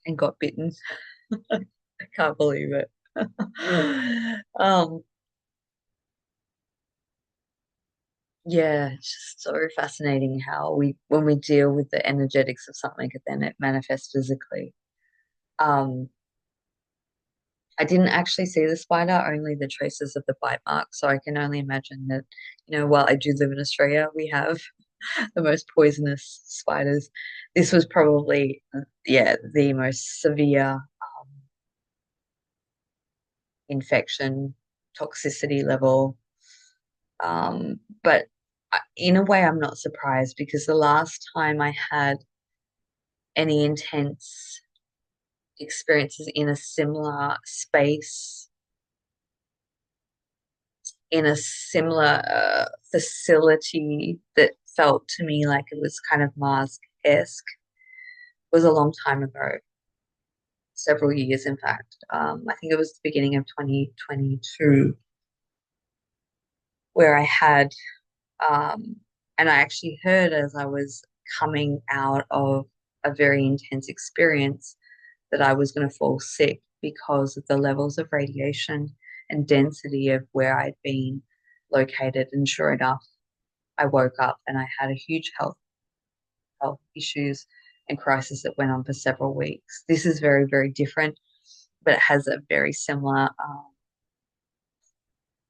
and got bitten, I can't believe it. um, yeah, it's just so fascinating how when we deal with the energetics of something, then it manifests physically. Um, I didn't actually see the spider, only the traces of the bite mark. So I can only imagine that, while I do live in Australia, we have the most poisonous spiders. This was probably, yeah, the most severe infection, toxicity level. But in a way, I'm not surprised because the last time I had any intense experiences in a similar space, in a similar facility that felt to me like it was kind of Mars-esque was a long time ago, several years, in fact. I think it was the beginning of 2022 where I had, um, and I actually heard as I was coming out of a very intense experience that I was going to fall sick because of the levels of radiation and density of where I'd been located. And sure enough, I woke up and I had a huge health issues and crisis that went on for several weeks. This is very, very different, but it has a very similar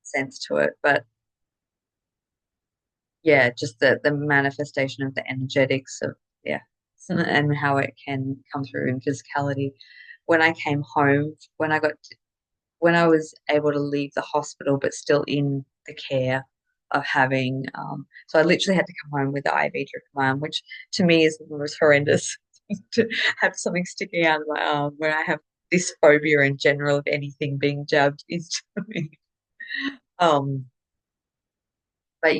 sense to it. But yeah, just the manifestation of the energetics of, yeah, and how it can come through in physicality. When I came home, when I was able to leave the hospital but still in the care of having, so I literally had to come home with the IV drip in my arm, which to me is the most horrendous to have something sticking out of my arm when I have this phobia in general of anything being jabbed into me. Um, but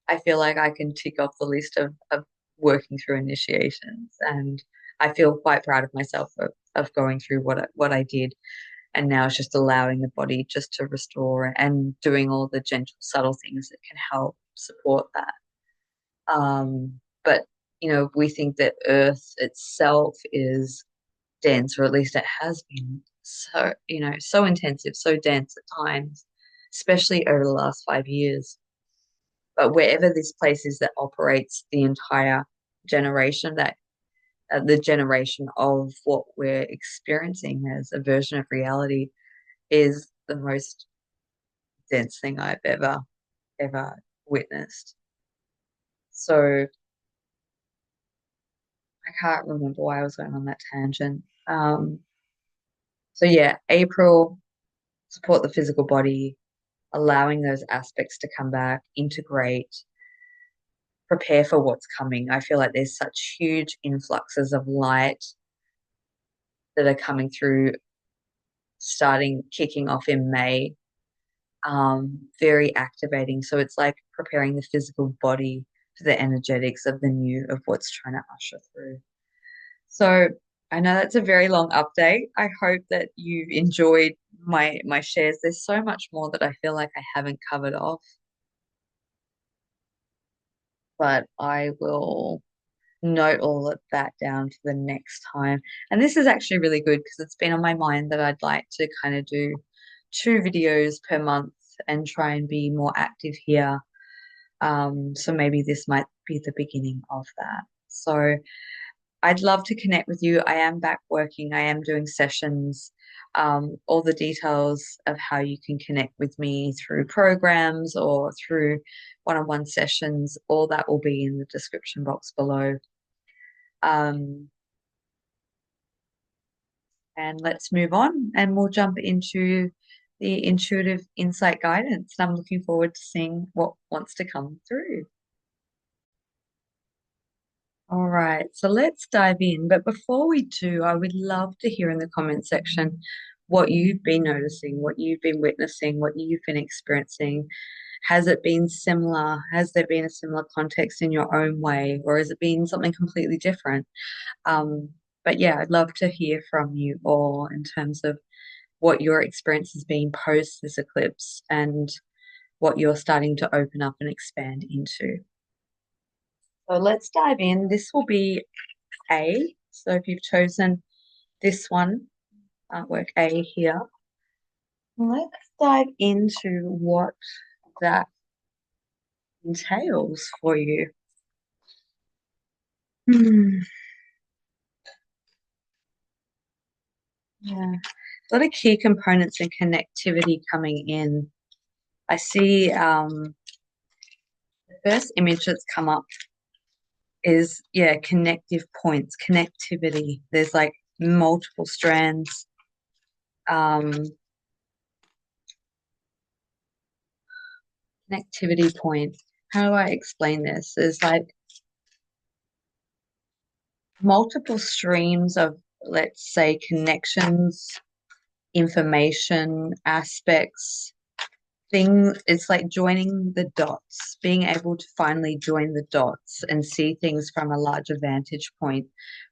I feel like I can tick off the list of working through initiations, and I feel quite proud of myself of going through what I did. And now it's just allowing the body just to restore and doing all the gentle, subtle things that can help support that. But we think that Earth itself is dense, or at least it has been so, so intensive, so dense at times, especially over the last 5 years. But wherever this place is that operates the entire generation, the generation of what we're experiencing as a version of reality is the most dense thing I've ever witnessed. So I can't remember why I was going on that tangent. So yeah, April, support the physical body, allowing those aspects to come back, integrate, prepare for what's coming. I feel like there's such huge influxes of light that are coming through, starting kicking off in May. Very activating. So it's like preparing the physical body for the energetics of the new, of what's trying to usher through. So I know that's a very long update. I hope that you've enjoyed my shares. There's so much more that I feel like I haven't covered off, but I will note all of that down for the next time. And this is actually really good because it's been on my mind that I'd like to kind of do 2 videos per month and try and be more active here. So maybe this might be the beginning of that. So I'd love to connect with you. I am back working. I am doing sessions. All the details of how you can connect with me through programs or through one-on-one sessions, all that will be in the description box below. Um, and let's move on and we'll jump into the intuitive insight guidance. I'm looking forward to seeing what wants to come through. All right, so let's dive in. But before we do, I would love to hear in the comment section what you've been noticing, what you've been witnessing, what you've been experiencing. Has it been similar? Has there been a similar context in your own way, or has it been something completely different? Um, but yeah, I'd love to hear from you all in terms of what your experience has been post this eclipse and what you're starting to open up and expand into. So let's dive in. This will be A. So if you've chosen this one, artwork A here, let's dive into what that entails for you. Hmm. Yeah, a lot of key components and connectivity coming in. I see the first image that's come up is, yeah, connective points, connectivity. There's like multiple strands. Um, Connectivity point. How do I explain this? There's like multiple streams of, let's say, connections, information, aspects, things. It's like joining the dots, being able to finally join the dots and see things from a larger vantage point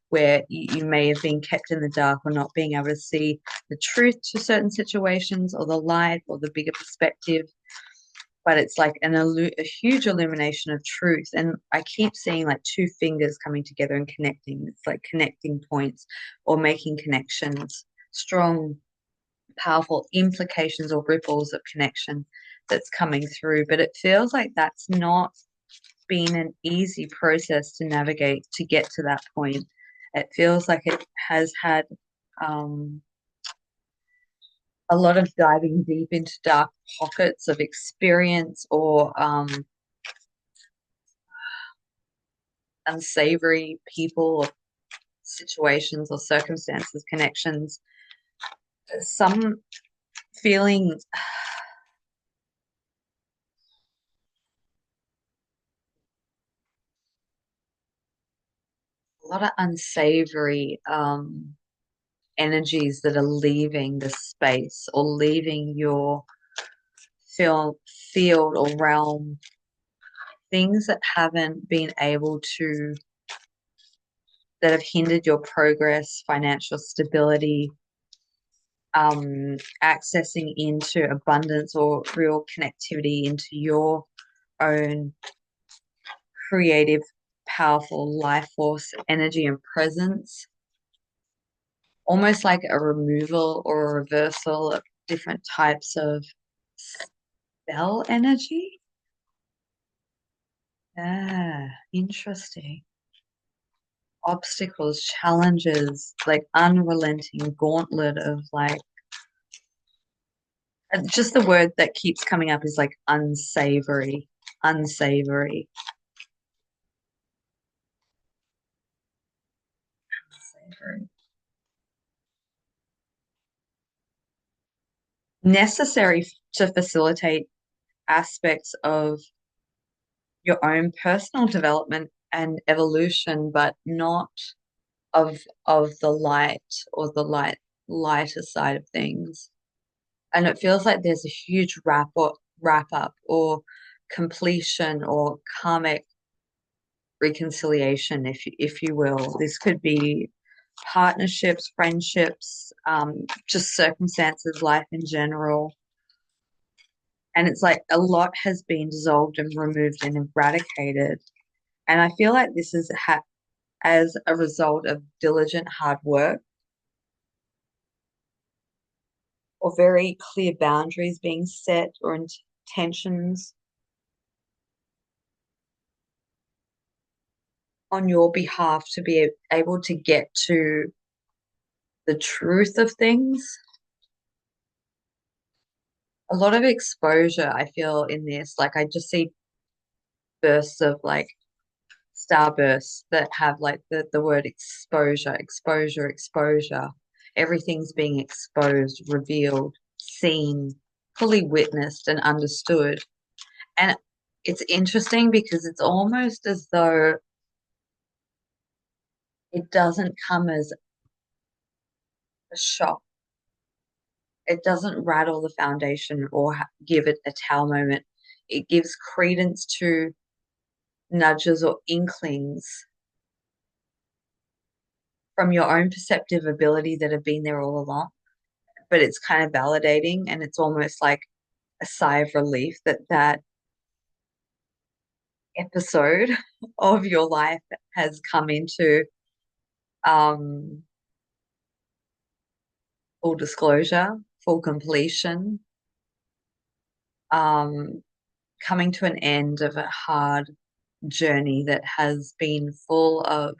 where you may have been kept in the dark or not being able to see the truth to certain situations or the light or the bigger perspective. But it's like a huge illumination of truth. And I keep seeing like 2 fingers coming together and connecting. It's like connecting points or making connections, strong, powerful implications or ripples of connection that's coming through. But it feels like that's not been an easy process to navigate to get to that point. It feels like it has had um, a lot of diving deep into dark pockets of experience or unsavory people or situations or circumstances, connections. Some feeling a lot of unsavory energies that are leaving the space or leaving your field or realm, things that haven't been able to, that have hindered your progress, financial stability, accessing into abundance or real connectivity into your own creative, powerful life force, energy, and presence. Almost like a removal or a reversal of different types of spell energy. Yeah, interesting. obstacles, challenges, like unrelenting gauntlet of like just the word that keeps coming up is like unsavory, unsavory, unsavory. Necessary to facilitate aspects of your own personal development and evolution, but not of the light or the lighter side of things. And it feels like there's a huge wrap up or completion or karmic reconciliation, if you will. This could be partnerships, friendships, just circumstances, life in general. And it's like a lot has been dissolved and removed and eradicated. And I feel like this is as a result of diligent hard work or very clear boundaries being set or intentions on your behalf to be able to get to the truth of things. A lot of exposure, I feel, in this. Like, I just see bursts of like starbursts that have like the word exposure, exposure, exposure. Everything's being exposed, revealed, seen, fully witnessed, and understood. And it's interesting because it's almost as though it doesn't come as a shock. It doesn't rattle the foundation or give it a towel moment. It gives credence to nudges or inklings from your own perceptive ability that have been there all along. But it's kind of validating, and it's almost like a sigh of relief that that episode of your life has come into um, full disclosure, full completion, um, coming to an end of a hard journey that has been full of,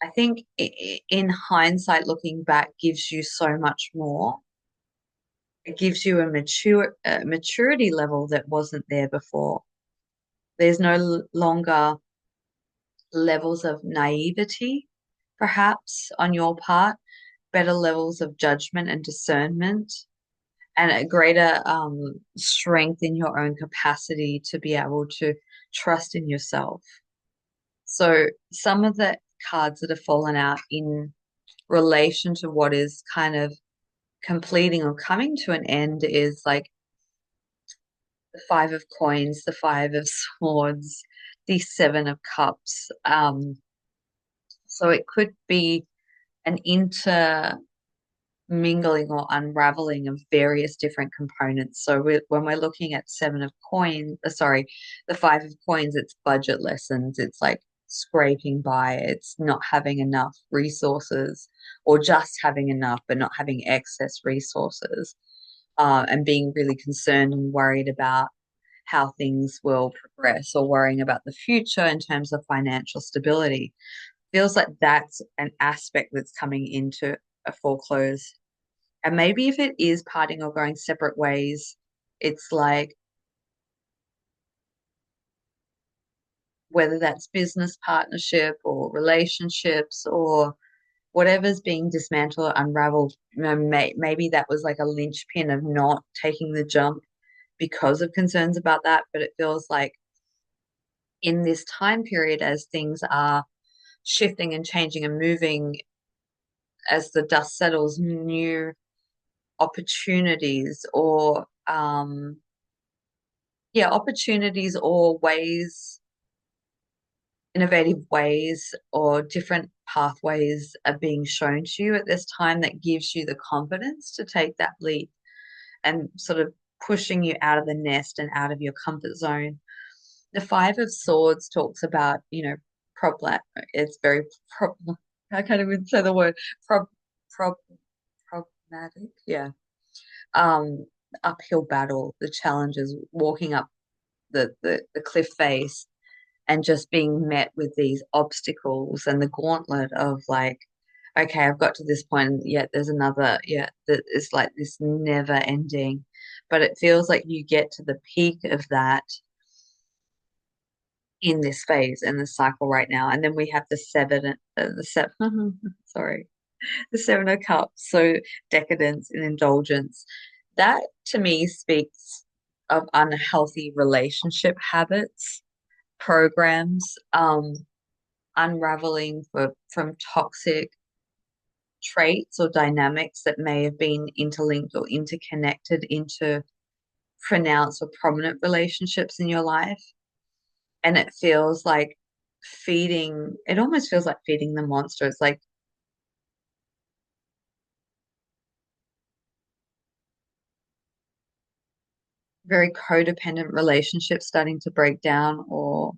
I think, in hindsight, looking back, gives you so much more. It gives you a maturity level that wasn't there before. There's no longer levels of naivety, perhaps, on your part, better levels of judgment and discernment, and a greater strength in your own capacity to be able to trust in yourself. So, some of the cards that have fallen out in relation to what is kind of completing or coming to an end is like the Five of Coins, the Five of Swords, the Seven of Cups. So it could be an intermingling or unraveling of various different components. So when we're looking at Seven of Coins, sorry, the Five of Coins, it's budget lessons. It's like scraping by. It's not having enough resources or just having enough, but not having excess resources. And being really concerned and worried about how things will progress or worrying about the future in terms of financial stability. Feels like that's an aspect that's coming into a foreclose. And maybe if it is parting or going separate ways, it's like whether that's business partnership or relationships or whatever's being dismantled or unraveled, maybe that was like a linchpin of not taking the jump because of concerns about that. But it feels like in this time period, as things are shifting and changing and moving, as the dust settles, new opportunities or yeah, opportunities or ways, innovative ways or different pathways are being shown to you at this time that gives you the confidence to take that leap and sort of pushing you out of the nest and out of your comfort zone. The Five of Swords talks about, problem. It's very I can't even say the word prob prob problematic. Yeah. Um, Uphill battle, the challenges, walking up the cliff face and just being met with these obstacles and the gauntlet of like, okay, I've got to this point, yet there's another, yeah, that is like this never ending. But it feels like you get to the peak of that in this phase in the cycle right now. And then we have the seven, sorry, the Seven of Cups. So decadence and indulgence. That to me speaks of unhealthy relationship habits, programs, unraveling from toxic traits or dynamics that may have been interlinked or interconnected into pronounced or prominent relationships in your life. And it feels like it almost feels like feeding the monster. It's like very codependent relationships starting to break down or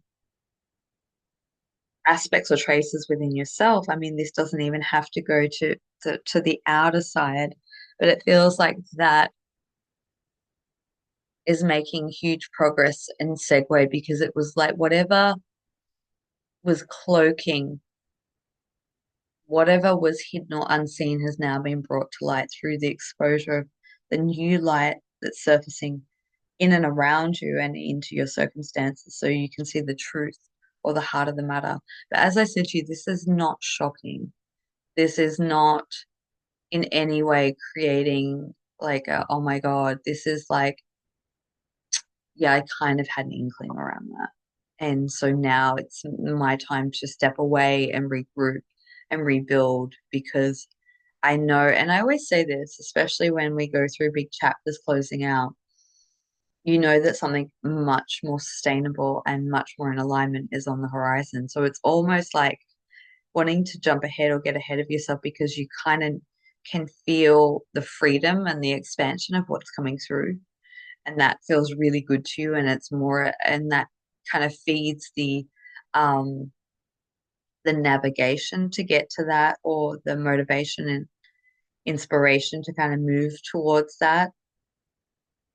aspects or traces within yourself. I mean, this doesn't even have to go to the outer side, but it feels like that is making huge progress in segue because it was like was cloaking, whatever was hidden or unseen has now been brought to light through the exposure of the new light that's surfacing in and around you and into your circumstances so you can see the truth or the heart of the matter. But as I said to you, this is not shocking. This is not in any way creating like oh my God, this is like, yeah, I kind of had an inkling around that. And so now it's my time to step away and regroup and rebuild because I know, and I always say this, especially when we go through big chapters closing out, you know that something much more sustainable and much more in alignment is on the horizon. So it's almost like wanting to jump ahead or get ahead of yourself because you kind of can feel the freedom and the expansion of what's coming through. And that feels really good to you. And it's more, and that kind of feeds the navigation to get to that or the motivation and inspiration to kind of move towards that.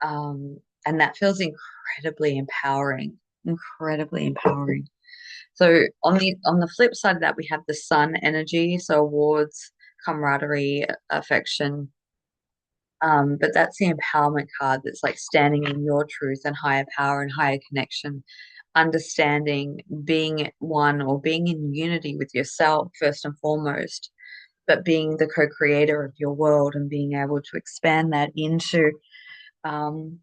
And that feels incredibly empowering, incredibly empowering. So on the flip side of that, we have the sun energy, so awards, camaraderie, affection. But that's the empowerment card that's like standing in your truth and higher power and higher connection, understanding being one or being in unity with yourself first and foremost, but being the co-creator of your world and being able to expand that into um,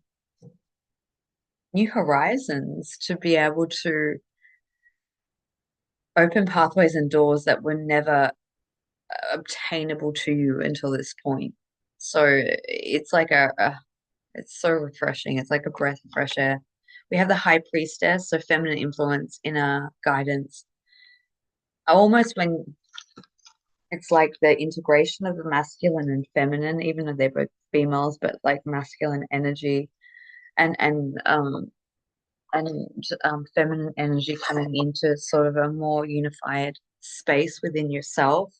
new horizons to be able to open pathways and doors that were never obtainable to you until this point. So it's like it's so refreshing. It's like a breath of fresh air. We have the high priestess, so feminine influence, inner guidance. Almost when it's like the integration of the masculine and feminine, even though they're both females, but like masculine energy and feminine energy coming into sort of a more unified space within yourself,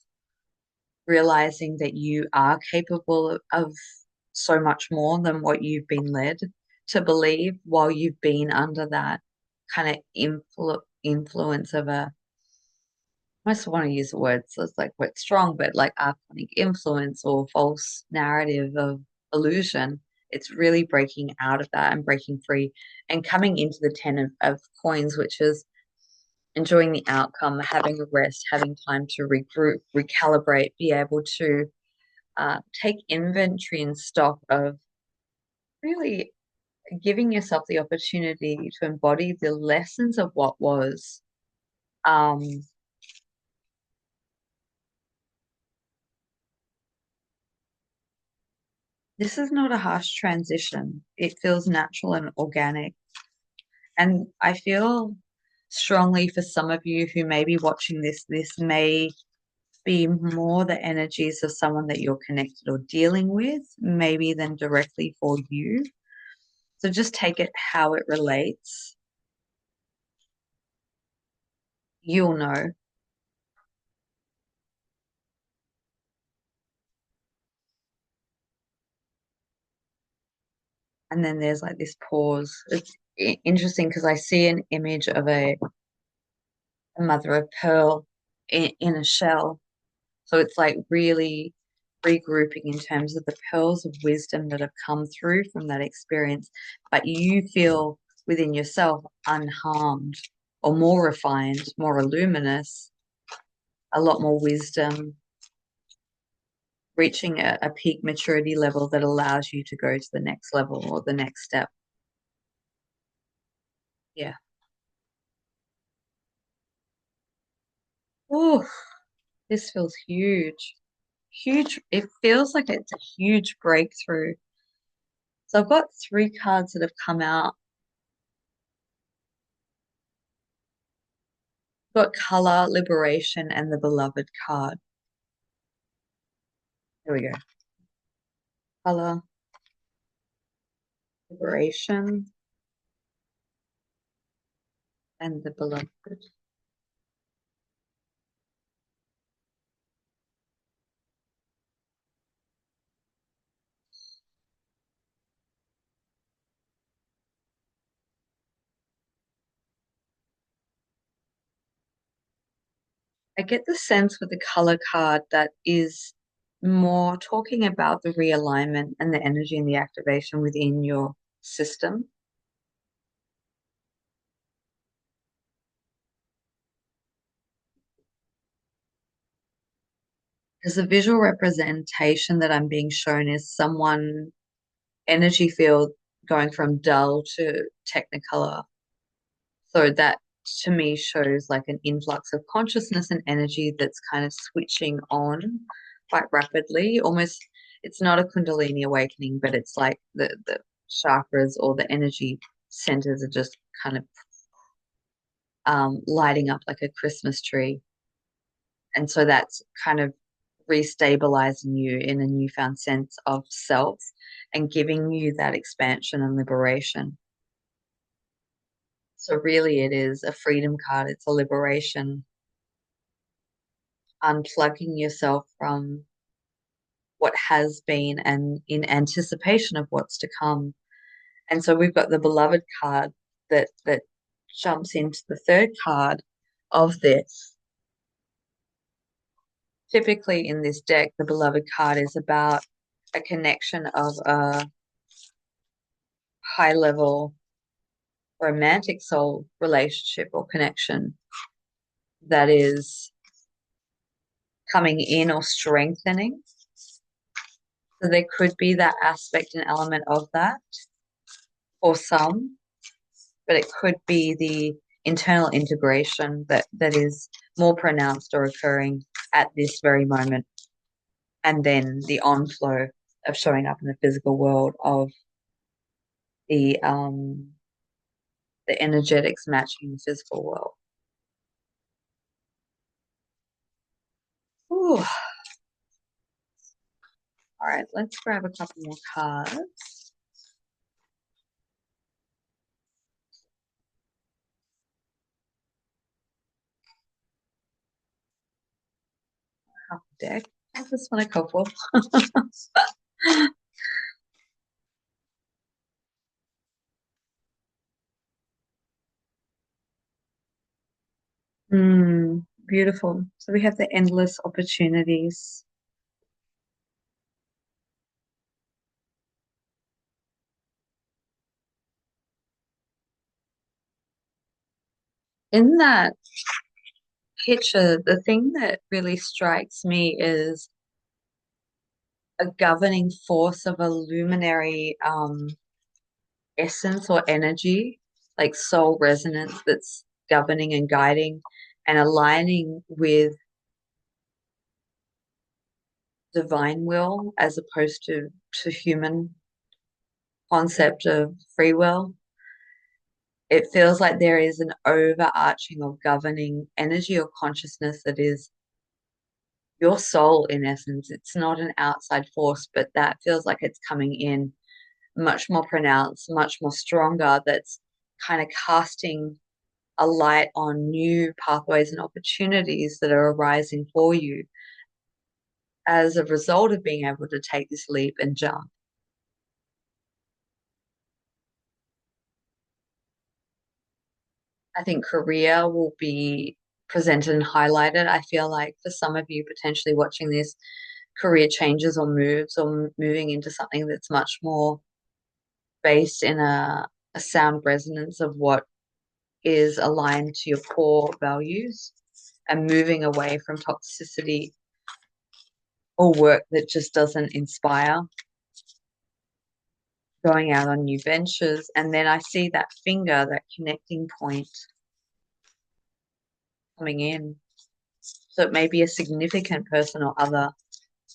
realizing that you are capable of so much more than what you've been led to believe while you've been under that kind of influence of I just want to use the word so it's like quite strong, but like archonic influence or false narrative of illusion. It's really breaking out of that and breaking free and coming into the 10 of coins, which is enjoying the outcome, having a rest, having time to regroup, recalibrate, be able to take inventory and stock of really giving yourself the opportunity to embody the lessons of what was. Um, this is not a harsh transition. It feels natural and organic. And I feel strongly for some of you who may be watching this may be more the energies of someone that you're connected or dealing with, maybe than directly for you. So just take it how it relates. You'll know. And then there's like this pause. interesting because I see an image of a mother of pearl in a shell. So it's like really regrouping in terms of the pearls of wisdom that have come through from that experience, but you feel within yourself unharmed or more refined, more luminous, a lot more wisdom, reaching a peak maturity level that allows you to go to the next level or the next step. Yeah. Oh, this feels huge. Huge. It feels like it's a huge breakthrough. So I've got three cards that have come out. I've got color, liberation, and the beloved card. Here we go. Color, liberation, and the beloved. I get the sense with the color card that is more talking about the realignment and the energy and the activation within your system. Because the visual representation that I'm being shown is someone energy field going from dull to technicolor. So that to me shows like an influx of consciousness and energy that's kind of switching on quite rapidly. Almost, it's not a Kundalini awakening, but it's like the chakras or the energy centers are just kind of lighting up like a Christmas tree. And so that's kind of restabilizing you in a newfound sense of self and giving you that expansion and liberation. So really it is a freedom card. It's a liberation, unplugging yourself from what has been and in anticipation of what's to come. And so we've got the beloved card that jumps into the third card of this. Typically in this deck, the beloved card is about a connection of a high level romantic soul relationship or connection that is coming in or strengthening. So there could be that aspect and element of that for some, but it could be the internal integration that is more pronounced or occurring at this very moment. And then the onflow of showing up in the physical world of the um the energetics matching the physical world. Ooh. All right, let's grab a couple more cards. Half deck. I just want a couple. Beautiful. So we have the endless opportunities. In that picture, the thing that really strikes me is a governing force of a luminary essence or energy, like soul resonance that's governing and guiding and aligning with divine will as opposed to human concept of free will. It feels like there is an overarching or governing energy or consciousness that is your soul in essence. It's not an outside force, but that feels like it's coming in much more pronounced, much more stronger, that's kind of casting a light on new pathways and opportunities that are arising for you as a result of being able to take this leap and jump. I think career will be presented and highlighted. I feel like for some of you potentially watching this, career changes or moves or moving into something that's much more based in a sound resonance of what is aligned to your core values and moving away from toxicity or work that just doesn't inspire, going out on new ventures. And then I see that finger, that connecting point coming in. So it may be a significant person or other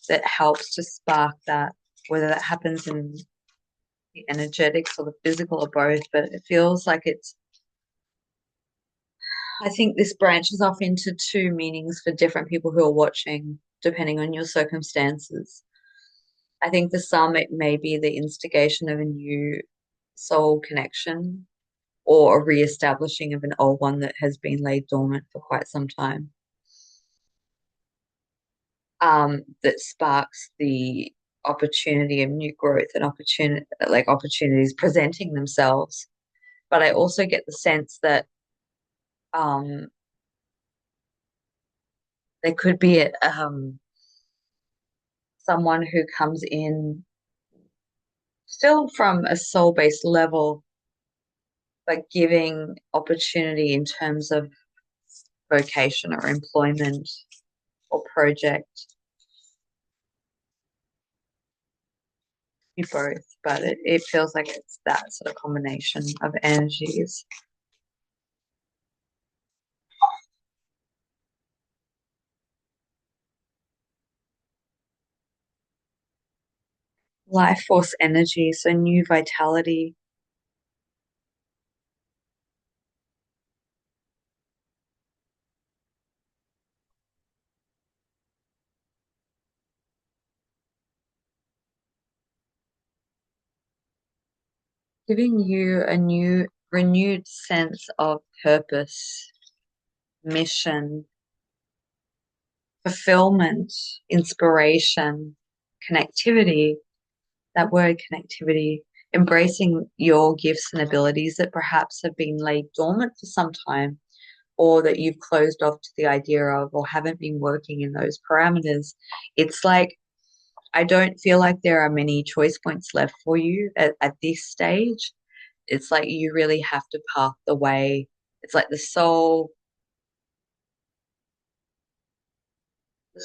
that helps to spark that, whether that happens in the energetics or the physical or both. But it feels like I think this branches off into two meanings for different people who are watching, depending on your circumstances. I think for some, it may be the instigation of a new soul connection or a re-establishing of an old one that has been laid dormant for quite some time. That sparks the opportunity of new growth and opportunity, like opportunities presenting themselves. But I also get the sense that um, there could be someone who comes in still from a soul-based level, but giving opportunity in terms of vocation or employment or project, both, but it feels like it's that sort of combination of energies. Life force energy, so new vitality, giving you a new, renewed sense of purpose, mission, fulfillment, inspiration, connectivity, that word connectivity, embracing your gifts and abilities that perhaps have been laid dormant for some time or that you've closed off to the idea of or haven't been working in those parameters. It's like I don't feel like there are many choice points left for you at this stage. It's like you really have to path the way. It's like the soul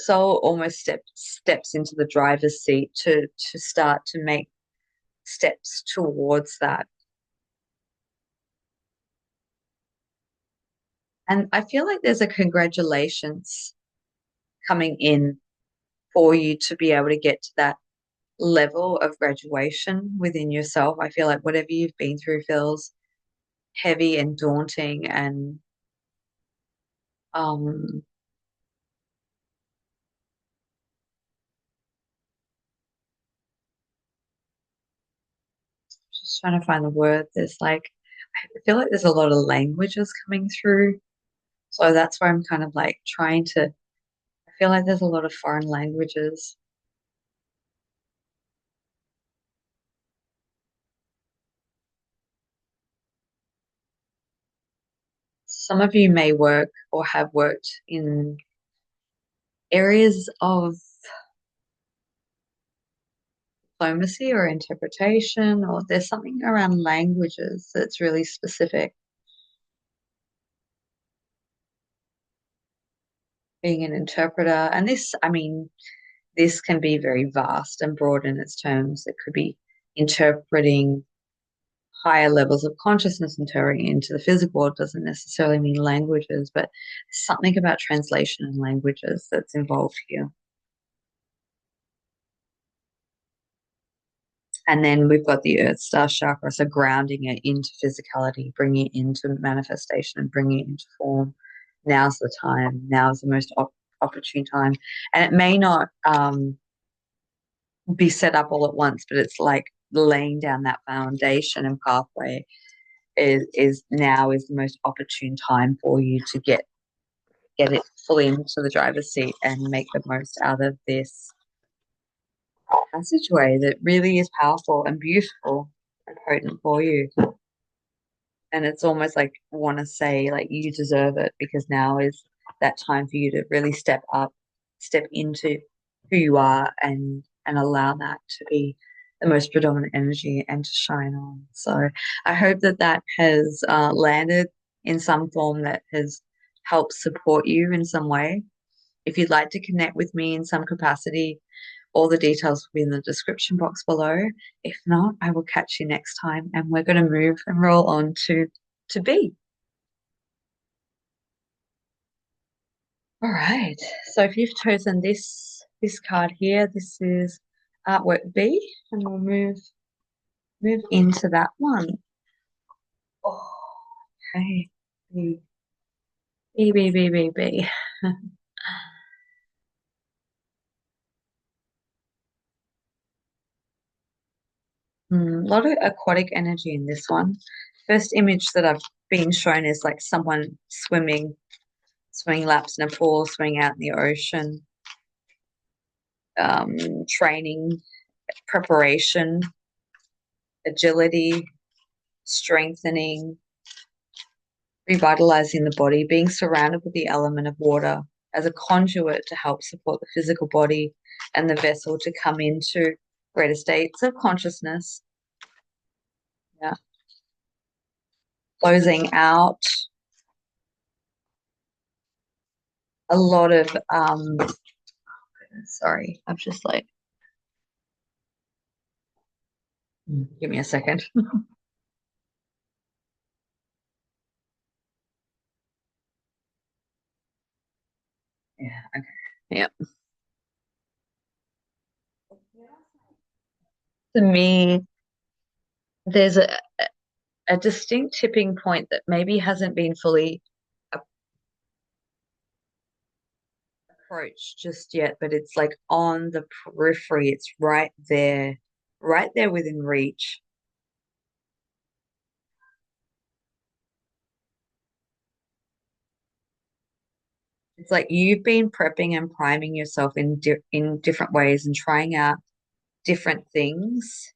almost steps into the driver's seat to start to make steps towards that. And I feel like there's a congratulations coming in for you to be able to get to that level of graduation within yourself. I feel like whatever you've been through feels heavy and daunting and um just trying to find the word. There's like I feel like there's a lot of languages coming through. So that's why I'm kind of like trying to I feel like there's a lot of foreign languages. Some of you may work or have worked in areas of diplomacy or interpretation, or there's something around languages that's really specific. Being an interpreter, and this, I mean, this can be very vast and broad in its terms. It could be interpreting higher levels of consciousness, entering into the physical world doesn't necessarily mean languages, but something about translation and languages that's involved here. And then we've got the Earth Star chakra, so grounding it into physicality, bringing it into manifestation and bringing it into form. Now's the time. Now is the most opportune time. And it may not be set up all at once, but it's like laying down that foundation and pathway is now is the most opportune time for you to get it fully into the driver's seat and make the most out of this passageway that really is powerful and beautiful and potent for you. And it's almost like want to say like you deserve it because now is that time for you to really step up, step into who you are and allow that to be the most predominant energy and to shine on. So I hope that that has landed in some form that has helped support you in some way. If you'd like to connect with me in some capacity, all the details will be in the description box below. If not, I will catch you next time and we're going to move and roll on to B. All right. So if you've chosen this card here, this is artwork B, and we'll move into that one. Oh, okay. B, B, B, B, B, B. A lot of aquatic energy in this one. First image that I've been shown is like someone swimming laps in a pool, swimming out in the ocean, training, preparation, agility, strengthening, revitalizing the body, being surrounded with the element of water as a conduit to help support the physical body and the vessel to come into greater states of consciousness. Yeah. Closing out a lot of sorry, I've just like give me a second. Yeah, okay. Yeah. To me, there's a distinct tipping point that maybe hasn't been fully approached just yet, but it's like on the periphery. It's right there within reach. It's like you've been prepping and priming yourself in different ways and trying out different things,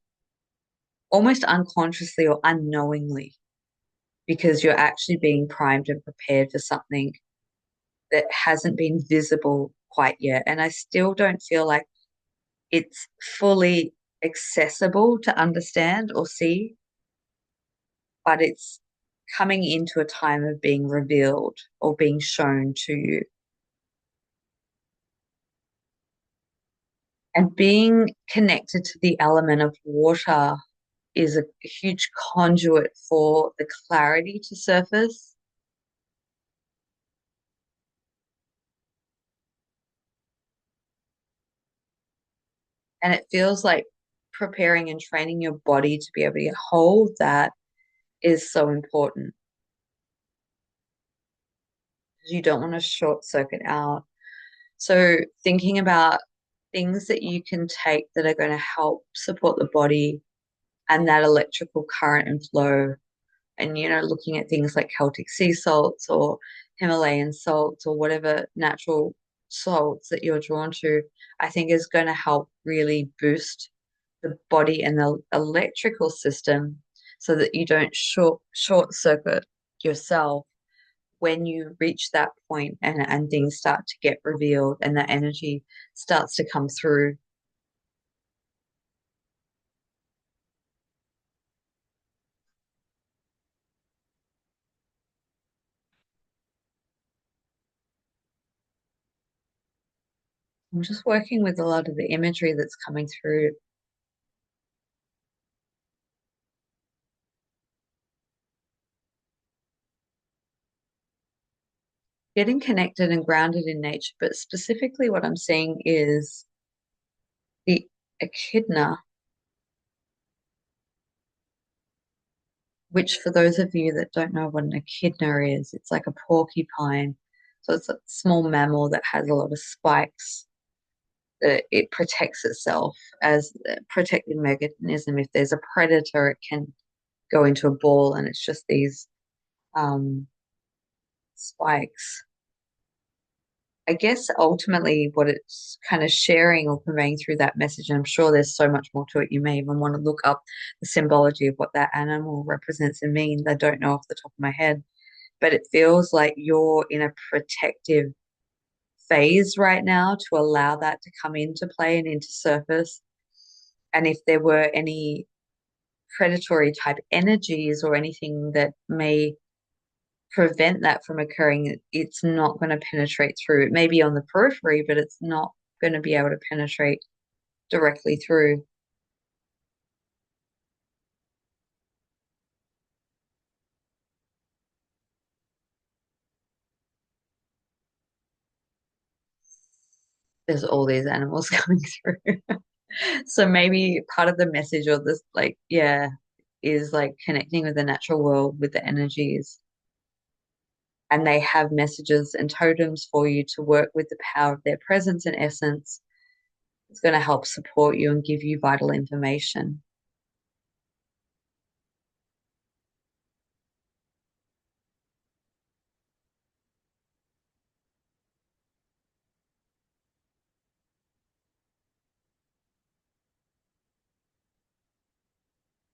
almost unconsciously or unknowingly, because you're actually being primed and prepared for something that hasn't been visible quite yet. And I still don't feel like it's fully accessible to understand or see, but it's coming into a time of being revealed or being shown to you. And being connected to the element of water is a huge conduit for the clarity to surface. And it feels like preparing and training your body to be able to hold that is so important. You don't want to short circuit out. So thinking about things that you can take that are going to help support the body and that electrical current and flow. And, looking at things like Celtic sea salts or Himalayan salts or whatever natural salts that you're drawn to, I think is going to help really boost the body and the electrical system so that you don't short circuit yourself when you reach that point and things start to get revealed and that energy starts to come through. I'm just working with a lot of the imagery that's coming through, getting connected and grounded in nature. But specifically, what I'm seeing is the echidna, which for those of you that don't know what an echidna is, it's like a porcupine. So it's a small mammal that has a lot of spikes. It protects itself as a protective mechanism. If there's a predator, it can go into a ball, and it's just these um, spikes. I guess ultimately what it's kind of sharing or conveying through that message, and I'm sure there's so much more to it. You may even want to look up the symbology of what that animal represents and means. I don't know off the top of my head, but it feels like you're in a protective phase right now to allow that to come into play and into surface. And if there were any predatory type energies or anything that may prevent that from occurring, it's not going to penetrate through. It may be on the periphery, but it's not going to be able to penetrate directly through. There's all these animals coming through. So maybe part of the message or this, like, yeah, is like connecting with the natural world, with the energies. And they have messages and totems for you to work with the power of their presence and essence. It's going to help support you and give you vital information.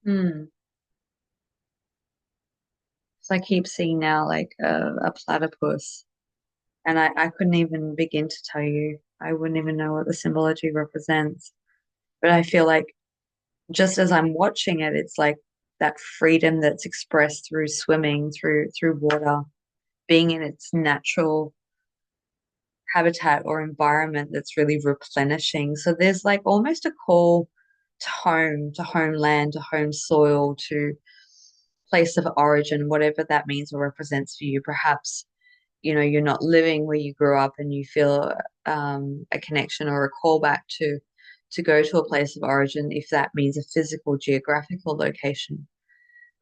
Hmm. So I keep seeing now like a platypus, and I couldn't even begin to tell you. I wouldn't even know what the symbology represents. But I feel like just as I'm watching it, it's like that freedom that's expressed through swimming, through water, being in its natural habitat or environment that's really replenishing. So there's like almost a call to home, to homeland, to home soil, to place of origin, whatever that means or represents for you. Perhaps, you're not living where you grew up and you feel a connection or a callback to go to a place of origin if that means a physical geographical location.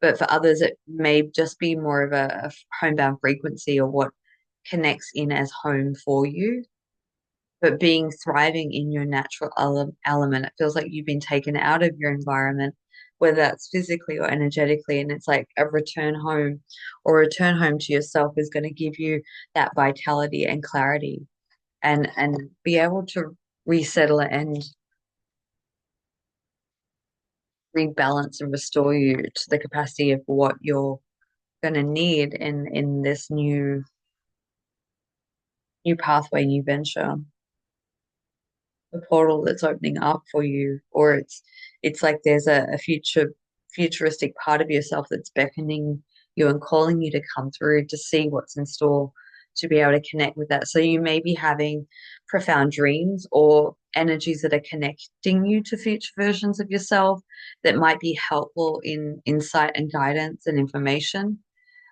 But for others, it may just be more of a homebound frequency or what connects in as home for you. But being thriving in your natural element, it feels like you've been taken out of your environment, whether that's physically or energetically, and it's like a return home or return home to yourself is going to give you that vitality and clarity and be able to resettle and rebalance and restore you to the capacity of what you're going to need in this new pathway, new venture. The portal that's opening up for you, or it's like there's a futuristic part of yourself that's beckoning you and calling you to come through to see what's in store, to be able to connect with that. So you may be having profound dreams or energies that are connecting you to future versions of yourself that might be helpful in insight and guidance and information.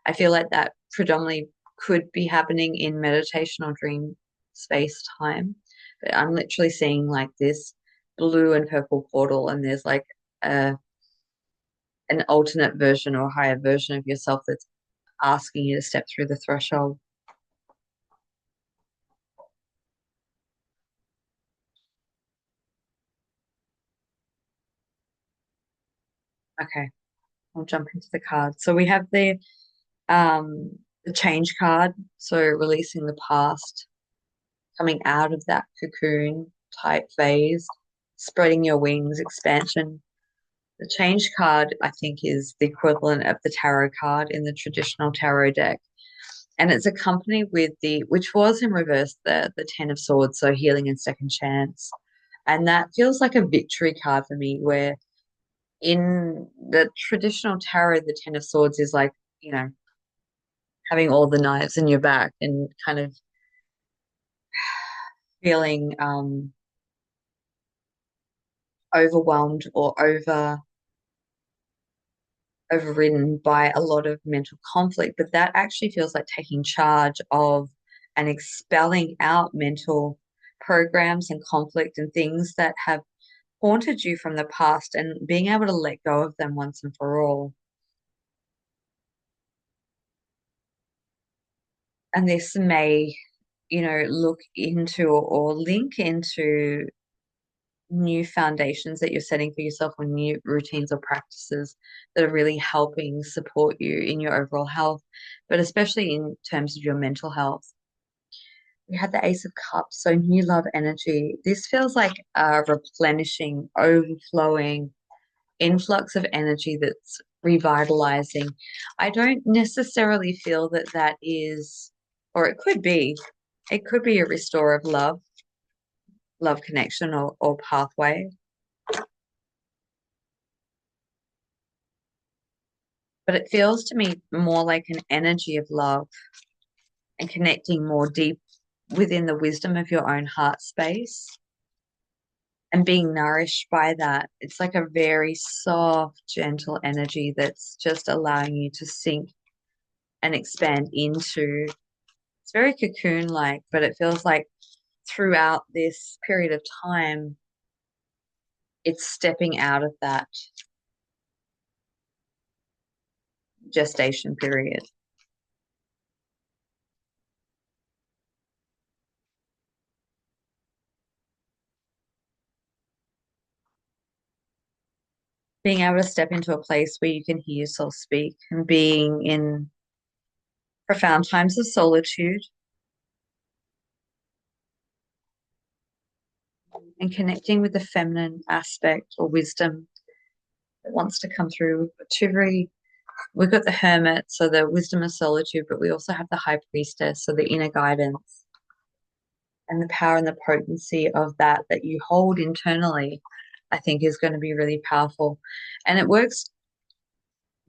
I feel like that predominantly could be happening in meditation or dream space time. But I'm literally seeing like this blue and purple portal, and there's like a an alternate version or higher version of yourself that's asking you to step through the threshold. Okay, I'll jump into the cards. So we have the change card, so releasing the past, coming out of that cocoon type phase, spreading your wings, expansion. The change card, I think, is the equivalent of the tarot card in the traditional tarot deck. And it's accompanied with which was in reverse, the Ten of Swords, so healing and second chance. And that feels like a victory card for me, where in the traditional tarot, the Ten of Swords is like, having all the knives in your back and kind of feeling overwhelmed or overridden by a lot of mental conflict, but that actually feels like taking charge of and expelling out mental programs and conflict and things that have haunted you from the past and being able to let go of them once and for all. And this may, look into or link into new foundations that you're setting for yourself or new routines or practices that are really helping support you in your overall health, but especially in terms of your mental health. We had the Ace of Cups, so new love energy. This feels like a replenishing, overflowing influx of energy that's revitalizing. I don't necessarily feel that that is, or it could be a restore of love connection or pathway. But it feels to me more like an energy of love and connecting more deep within the wisdom of your own heart space and being nourished by that. It's like a very soft, gentle energy that's just allowing you to sink and expand into. It's very cocoon like, but it feels like throughout this period of time, it's stepping out of that gestation period. Being able to step into a place where you can hear yourself speak and being in profound times of solitude and connecting with the feminine aspect or wisdom that wants to come through. We've got the hermit, so the wisdom of solitude, but we also have the high priestess, so the inner guidance and the power and the potency of that you hold internally, I think is going to be really powerful. And it works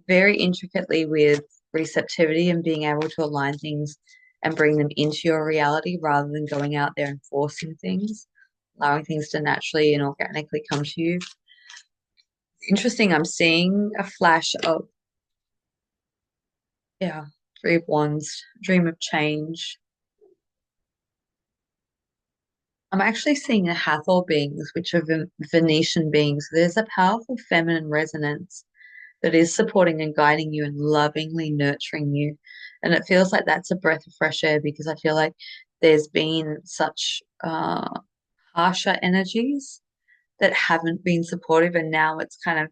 very intricately with receptivity and being able to align things and bring them into your reality rather than going out there and forcing things, allowing things to naturally and organically come to you. Interesting, I'm seeing a flash of, yeah, Three of Wands, dream of change. I'm actually seeing the Hathor beings, which are Venetian beings. There's a powerful feminine resonance that is supporting and guiding you and lovingly nurturing you. And it feels like that's a breath of fresh air because I feel like there's been such harsher energies that haven't been supportive, and now it's kind of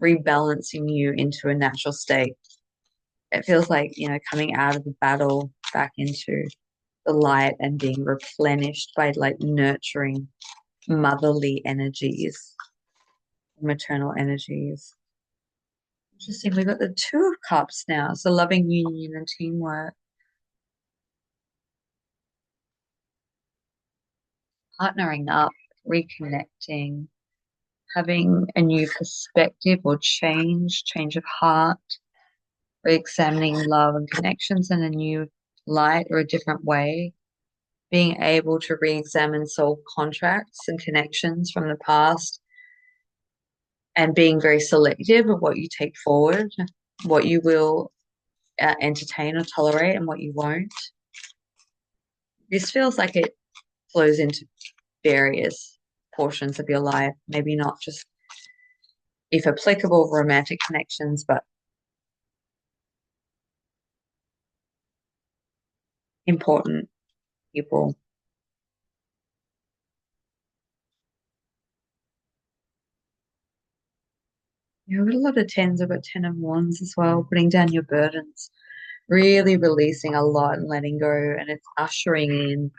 rebalancing you into a natural state. It feels like, coming out of the battle back into the light and being replenished by like nurturing motherly energies, maternal energies. Interesting. We've got the Two of Cups now. So loving union and teamwork, partnering up, reconnecting, having a new perspective or change of heart, re-examining love and connections in a new light or a different way, being able to re-examine soul contracts and connections from the past and being very selective of what you take forward, what you will entertain or tolerate and what you won't. This feels like it flows into various portions of your life, maybe not just, if applicable, romantic connections, but important people. You've got a lot of tens, I've got 10 of wands as well, putting down your burdens, really releasing a lot and letting go. And it's ushering in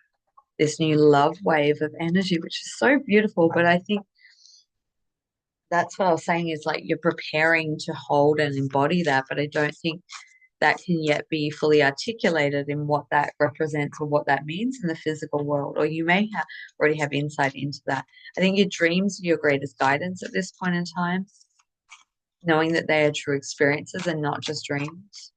this new love wave of energy, which is so beautiful. But I think that's what I was saying is like you're preparing to hold and embody that, but I don't think that can yet be fully articulated in what that represents or what that means in the physical world. Or you may already have insight into that. I think your dreams are your greatest guidance at this point in time, knowing that they are true experiences and not just dreams.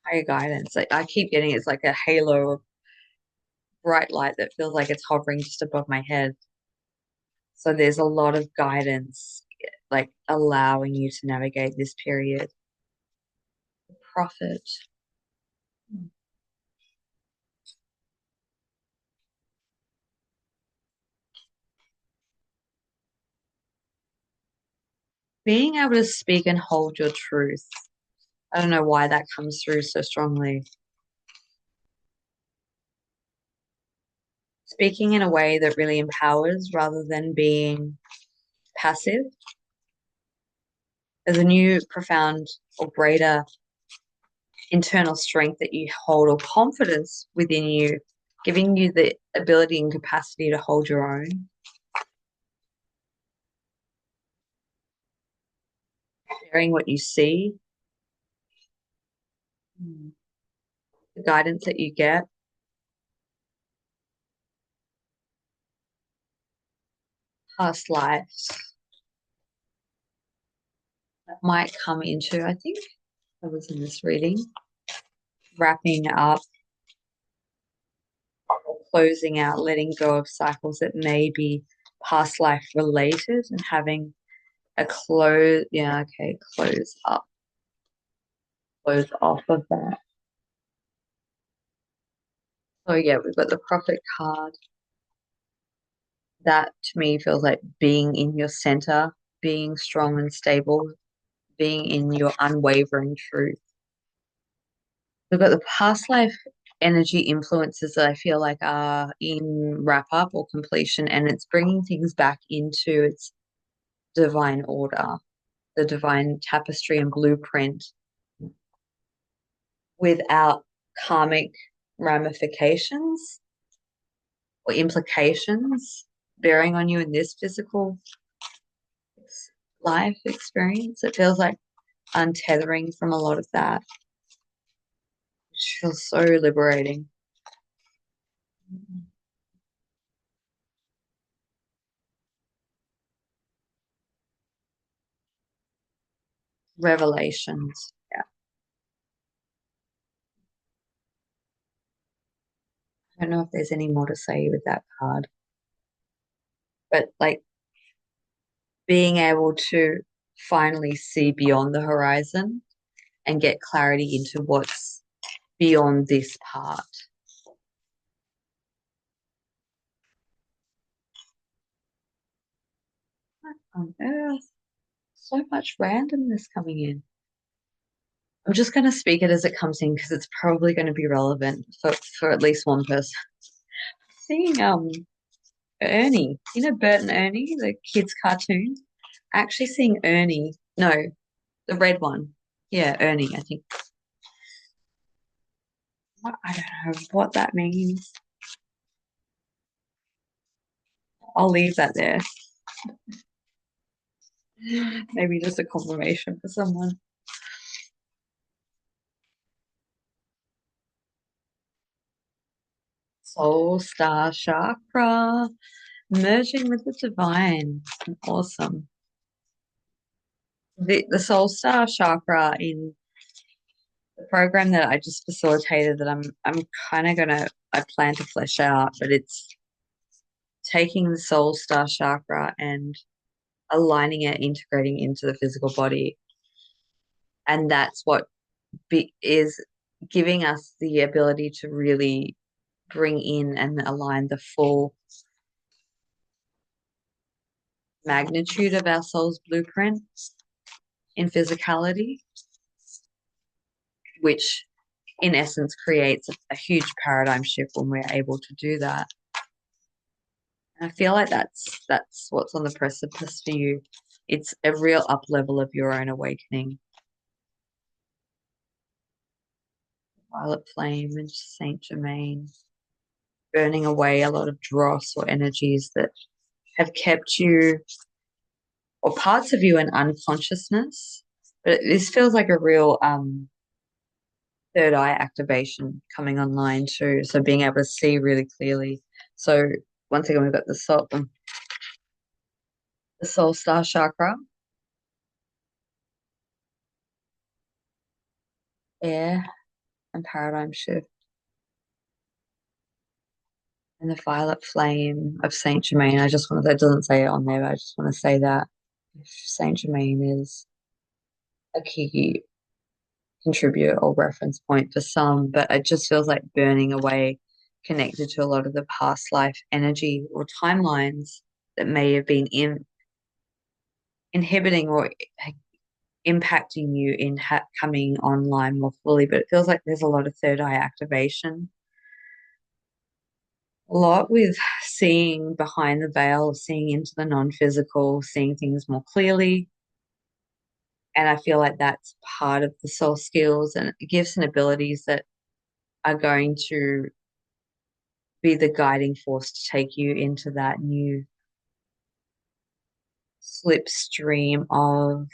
Higher guidance. I keep getting it's like a halo of bright light that feels like it's hovering just above my head. So there's a lot of guidance, like allowing you to navigate this period. Prophet. Being able to speak and hold your truth. I don't know why that comes through so strongly. Speaking in a way that really empowers rather than being passive. There's a new profound or greater internal strength that you hold or confidence within you, giving you the ability and capacity to hold your own, sharing what you see, the guidance that you get, past lives that might come into, I think I was in this reading, wrapping up or closing out, letting go of cycles that may be past life related and having a close, yeah, okay, close up, close off of that. So yeah, we've got the Prophet card. That to me feels like being in your center, being strong and stable, being in your unwavering truth. We've got the past life energy influences that I feel like are in wrap up or completion, and it's bringing things back into its divine order, the divine tapestry and blueprint without karmic ramifications or implications bearing on you in this physical life experience. It feels like untethering from a lot of that, which feels so liberating. Revelations. Yeah. I don't know if there's any more to say with that card, but like being able to finally see beyond the horizon and get clarity into what's beyond this part. What on earth? So much randomness coming in. I'm just going to speak it as it comes in because it's probably going to be relevant for at least one person. Seeing Ernie, you know Bert and Ernie, the kids' cartoon. Actually seeing Ernie, no, the red one. Yeah, Ernie, I think. What, I don't know what that means. I'll leave that there. Maybe just a confirmation for someone. Soul Star Chakra, merging with the divine. Awesome. The Soul Star Chakra in the program that I just facilitated that I'm kind of gonna I plan to flesh out, but it's taking the Soul Star Chakra and aligning it, integrating into the physical body. And that's what is giving us the ability to really bring in and align the full magnitude of our soul's blueprint in physicality, which in essence creates a huge paradigm shift when we're able to do that. And I feel like that's what's on the precipice for you. It's a real up level of your own awakening. Violet flame and Saint Germain, burning away a lot of dross or energies that have kept you or parts of you in unconsciousness. But this feels like a real third eye activation coming online too. So being able to see really clearly. So once again, we've got the soul star chakra, air and paradigm shift, and the violet flame of Saint Germain. I just want to, that doesn't say it on there, but I just want to say that Saint Germain is a key contributor or reference point for some, but it just feels like burning away, connected to a lot of the past life energy or timelines that may have been inhibiting or impacting you in coming online more fully. But it feels like there's a lot of third eye activation, a lot with seeing behind the veil, seeing into the non-physical, seeing things more clearly, And I feel like that's part of the soul skills and gifts and abilities that are going to be the guiding force to take you into that new slipstream of,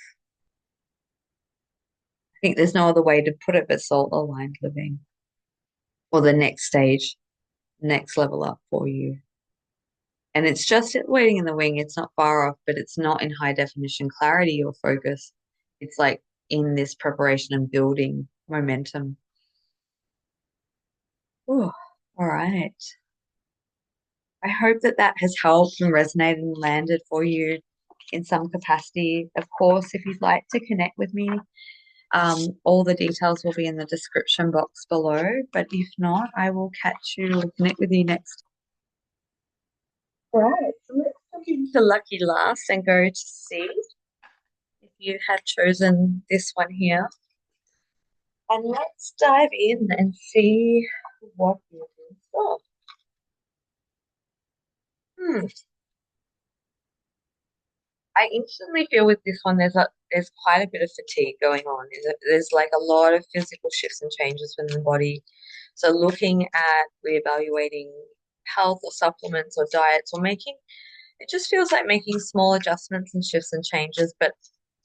I think there's no other way to put it but soul aligned living, or the next stage, next level up for you. And it's just waiting in the wing. It's not far off, but it's not in high definition clarity or focus. It's like in this preparation and building momentum. Ooh, all right. I hope that that has helped and resonated and landed for you in some capacity. Of course, if you'd like to connect with me, all the details will be in the description box below. But if not, I will catch you or connect with you next. Right, so let's look into Lucky Last and go to see if you have chosen this one here. And let's dive in and see what it is for. Hmm. I instantly feel with this one there's quite a bit of fatigue going on. There's like a lot of physical shifts and changes within the body. So looking at reevaluating health or supplements or diets or making it just feels like making small adjustments and shifts and changes, but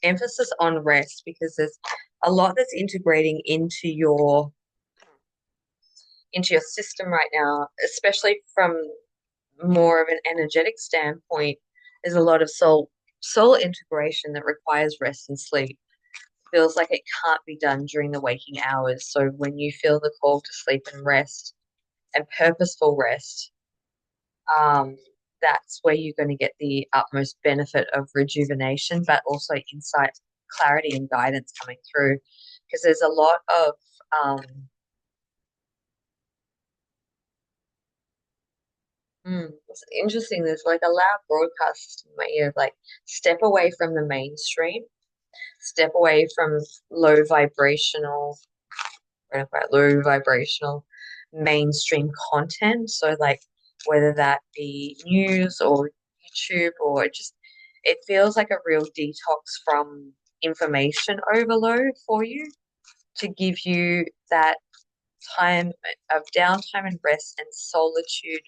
emphasis on rest because there's a lot that's integrating into your system right now, especially from more of an energetic standpoint. There's a lot of soul integration that requires rest and sleep. Feels like it can't be done during the waking hours. So when you feel the call to sleep and rest and purposeful rest, um, that's where you're going to get the utmost benefit of rejuvenation, but also insight, clarity, and guidance coming through. Because there's a lot of um, it's interesting. There's like a loud broadcast in my ear, like step away from the mainstream, step away from low vibrational, quote unquote, low vibrational mainstream content. So like whether that be news or YouTube or just it feels like a real detox from information overload for you to give you that time of downtime and rest and solitude,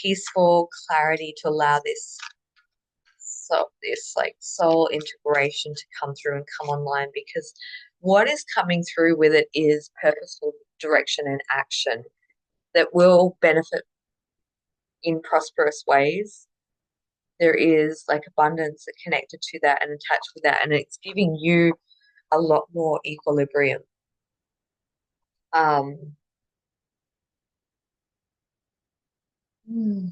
peaceful clarity to allow this like soul integration to come through and come online because what is coming through with it is purposeful direction and action that will benefit in prosperous ways. There is like abundance connected to that and attached with that, and it's giving you a lot more equilibrium. Um, hmm,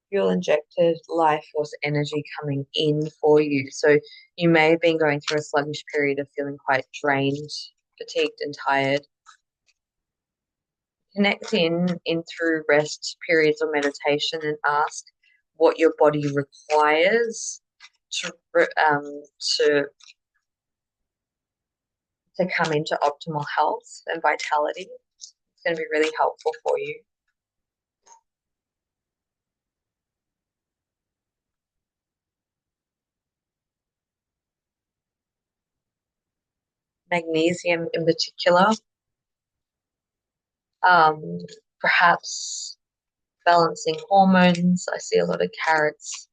fuel injected life force energy coming in for you. So you may have been going through a sluggish period of feeling quite drained, fatigued, and tired. Connect in through rest periods or meditation and ask what your body requires to um, to to come into optimal health and vitality. It's going to be really helpful for you. Magnesium in particular, um, perhaps balancing hormones. I see a lot of carrots,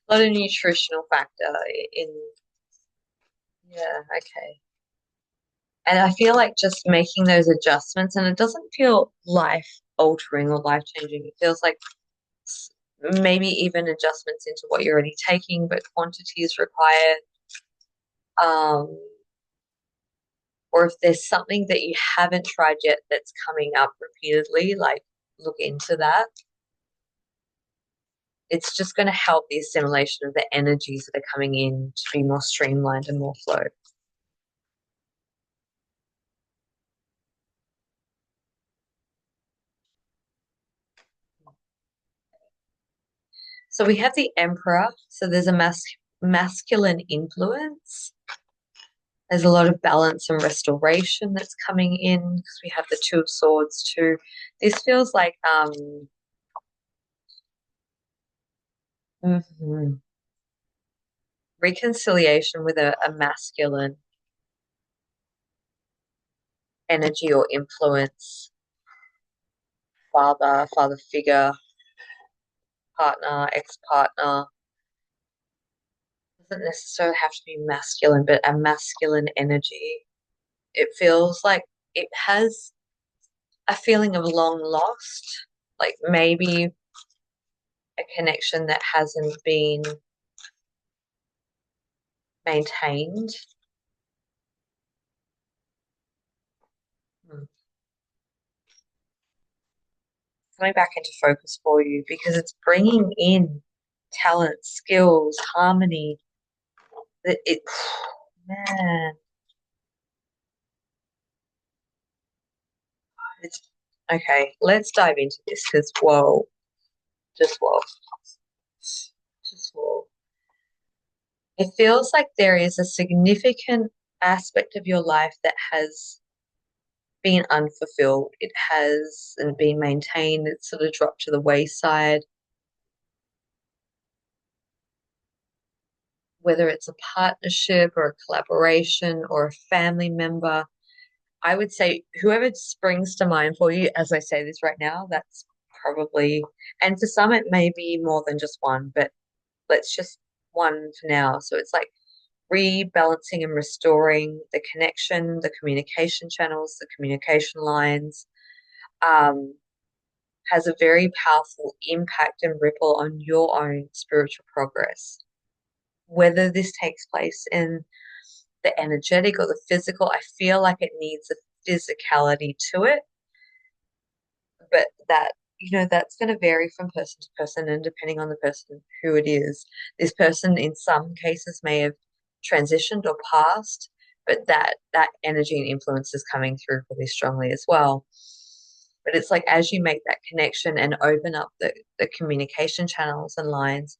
a lot of nutritional factor in. Yeah, okay. And I feel like just making those adjustments, and it doesn't feel life altering or life changing. It feels like maybe even adjustments into what you're already taking, but quantities required. Um, or if there's something that you haven't tried yet that's coming up repeatedly, like look into that. It's just going to help the assimilation of the energies that are coming in to be more streamlined and more flow. So we have the Emperor. So there's a masculine influence. There's a lot of balance and restoration that's coming in because we have the Two of Swords too. This feels like mhm. reconciliation with a masculine energy or influence, father figure, partner, ex-partner. Doesn't necessarily have to be masculine, but a masculine energy. It feels like it has a feeling of long lost, like maybe a connection that hasn't been maintained. Hmm. Coming back into focus for you because it's bringing in talent, skills, harmony. It man, it's okay. Let's dive into this because whoa, just whoa, just whoa. It feels like there is a significant aspect of your life that has been unfulfilled. It hasn't been maintained. It's sort of dropped to the wayside, whether it's a partnership or a collaboration or a family member. I would say whoever springs to mind for you, as I say this right now, that's probably, and for some it may be more than just one, but let's just one for now. So it's like rebalancing and restoring the connection, the communication channels, the communication lines, um, has a very powerful impact and ripple on your own spiritual progress. Whether this takes place in the energetic or the physical, I feel like it needs a physicality to it, but that's going to vary from person to person and depending on the person who it is. This person in some cases may have transitioned or passed, but that energy and influence is coming through really strongly as well. But it's like as you make that connection and open up the communication channels and lines,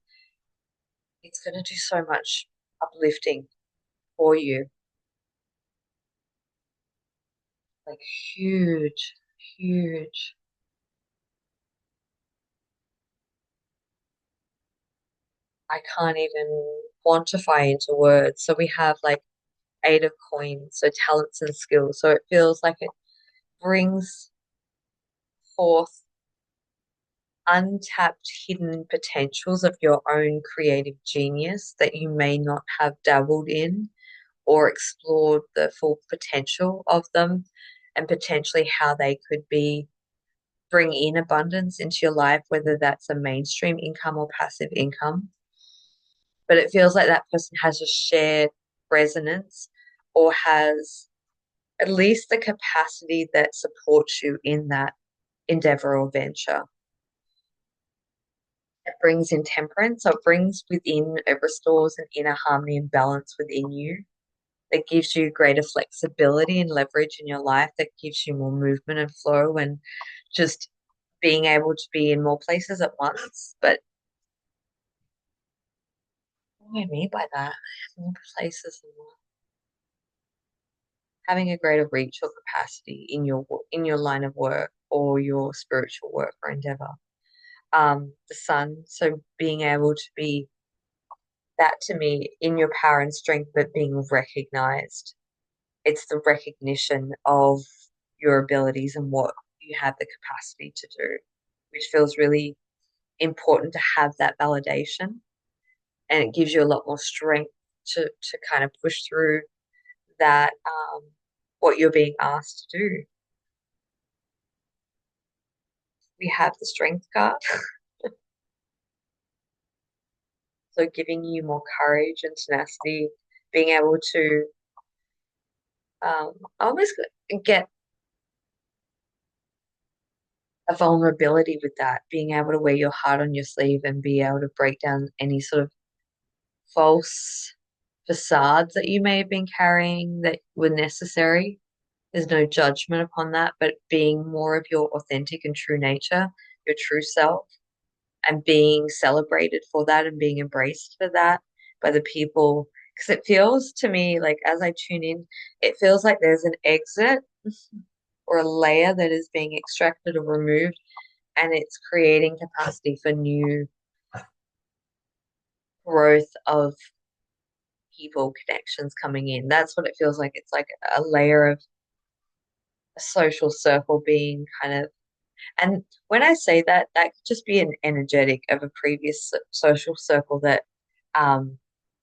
it's going to do so much uplifting for you. Like huge, huge. I can't even quantify into words. So we have like eight of coins, so talents and skills. So it feels like it brings forth untapped hidden potentials of your own creative genius that you may not have dabbled in or explored the full potential of them and potentially how they could be bring in abundance into your life, whether that's a mainstream income or passive income. But it feels like that person has a shared resonance or has at least the capacity that supports you in that endeavor or venture. It brings in temperance, so it brings within, it restores an inner harmony and balance within you. That gives you greater flexibility and leverage in your life, that gives you more movement and flow and just being able to be in more places at once. But what do I mean by that? More places and more having a greater reach or capacity in your line of work or your spiritual work or endeavor. The sun, so being able to be that to me in your power and strength, but being recognized. It's the recognition of your abilities and what you have the capacity to do, which feels really important to have that validation. And it gives you a lot more strength to kind of push through that what you're being asked to do. We have the strength card, so giving you more courage and tenacity, being able to almost get a vulnerability with that, being able to wear your heart on your sleeve and be able to break down any sort of false facades that you may have been carrying that were necessary. There's no judgment upon that, but being more of your authentic and true nature, your true self, and being celebrated for that and being embraced for that by the people. Because it feels to me like as I tune in, it feels like there's an exit or a layer that is being extracted or removed, and it's creating capacity for new growth of people connections coming in. That's what it feels like. It's like a layer of a social circle being kind of, and when I say that, that could just be an energetic of a previous social circle that um,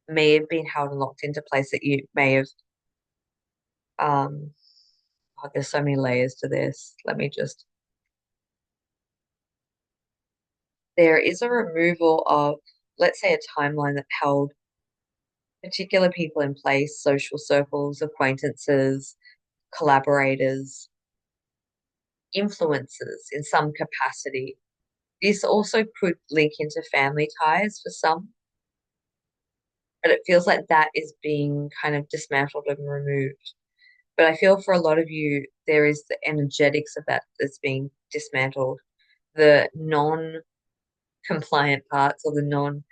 may have been held and locked into place that you may have. Um, oh, there's so many layers to this. Let me just. There is a removal of, let's say, a timeline that held particular people in place, social circles, acquaintances, collaborators, influences in some capacity. This also could link into family ties for some, but it feels like that is being kind of dismantled and removed. But I feel for a lot of you, there is the energetics of that that's being dismantled, the non-compliant parts or the non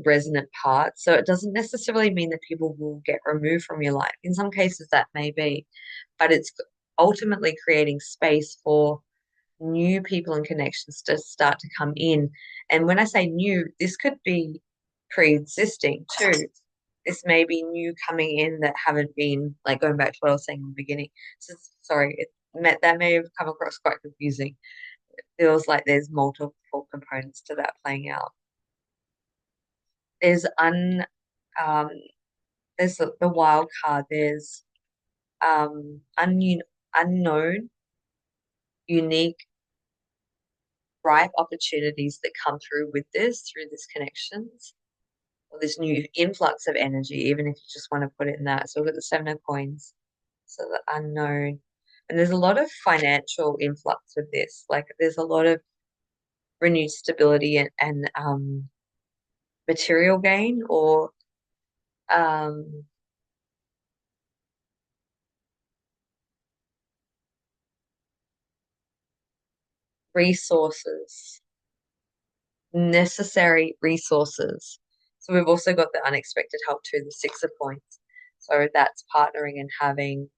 resonant parts. So it doesn't necessarily mean that people will get removed from your life. In some cases, that may be, but it's ultimately creating space for new people and connections to start to come in. And when I say new, this could be pre-existing too. This may be new coming in that haven't been, like going back to what I was saying in the beginning. So sorry, that may have come across quite confusing. It feels like there's multiple components to that playing out. There's um there's the wild card. There's unknown, unique, ripe opportunities that come through this connections, or this new influx of energy, even if you just want to put it in that. So we've got the Seven of Coins, so the unknown. And there's a lot of financial influx with this. Like there's a lot of renewed stability and material gain or um, resources, necessary resources. So we've also got the unexpected help too, the Six of Coins. So that's partnering and having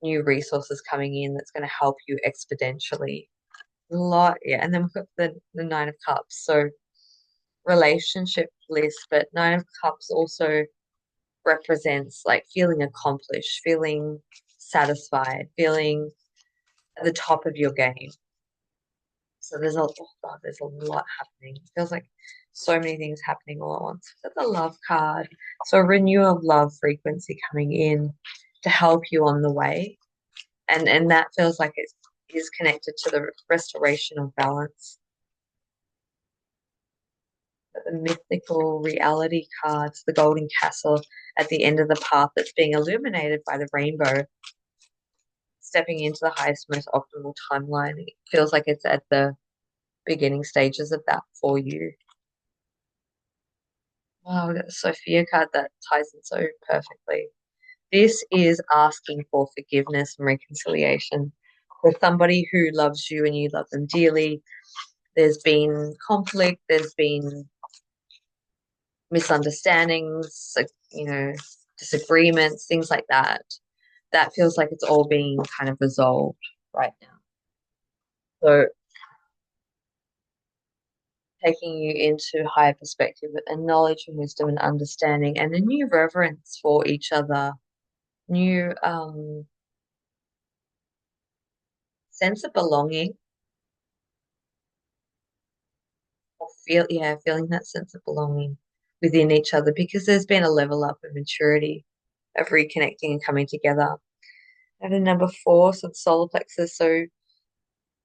new resources coming in that's going to help you exponentially. A lot, yeah. And then we've got the Nine of Cups. So relationship bliss, but Nine of Cups also represents like feeling accomplished, feeling satisfied, feeling at the top of your game. So there's a lot happening. It feels like so many things happening all at once. Got the love card. So a renewal of love frequency coming in to help you on the way. And that feels like it is connected to the restoration of balance. But the mythical reality cards, the golden castle at the end of the path that's being illuminated by the rainbow, stepping into the highest, most optimal timeline. It feels like it's at the beginning stages of that for you. Wow, we got the Sophia card that ties in so perfectly. This is asking for forgiveness and reconciliation with somebody who loves you and you love them dearly. There's been conflict, there's been misunderstandings, like, disagreements, things like that. That feels like it's all being kind of resolved right now. So taking you into higher perspective and knowledge and wisdom and understanding and a new reverence for each other, new sense of belonging or feeling that sense of belonging within each other because there's been a level up of maturity of reconnecting and coming together. And then number four, so the solar plexus, so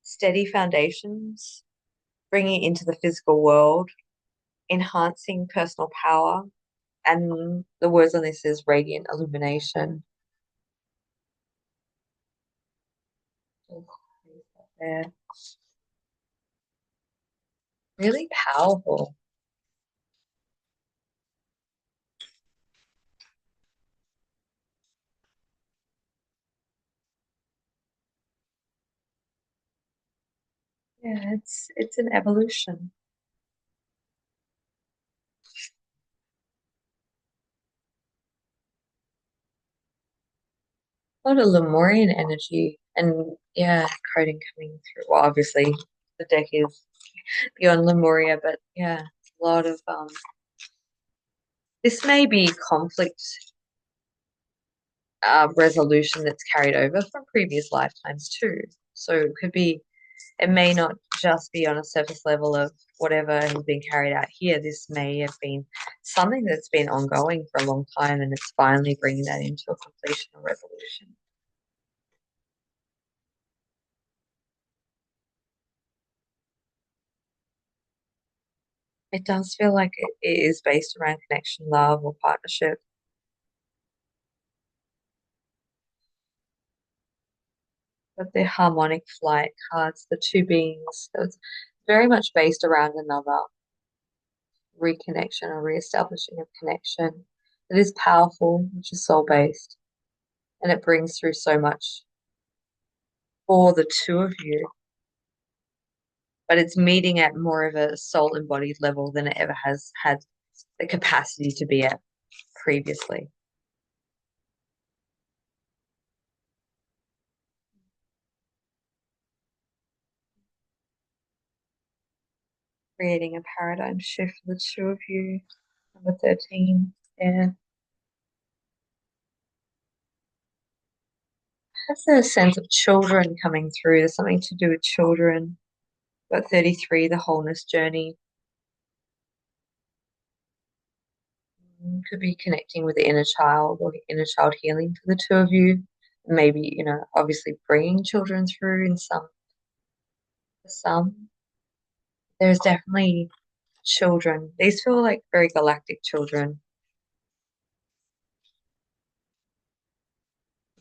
steady foundations, bringing it into the physical world, enhancing personal power, and the words on this is radiant illumination. There. Really powerful. Yeah, it's an evolution. A lot of Lemurian energy and yeah, coding coming through. Well, obviously the deck is beyond Lemuria, but yeah, a lot of This may be conflict resolution that's carried over from previous lifetimes too. So it could be, it may not just be on a surface level of whatever has been carried out here. This may have been something that's been ongoing for a long time and it's finally bringing that into a completion or resolution. It does feel like it is based around connection, love, or partnership. But the harmonic flight cards, the two beings, so it's very much based around another reconnection or reestablishing of connection. It is powerful, which is soul based, and it brings through so much for the two of you. But it's meeting at more of a soul embodied level than it ever has had the capacity to be at previously. Creating a paradigm shift for the two of you. Number 13. Yeah. Has a sense of children coming through. There's something to do with children. Got 33, the wholeness journey. Could be connecting with the inner child or inner child healing for the two of you. Maybe, obviously bringing children through in some. There's definitely children. These feel like very galactic children.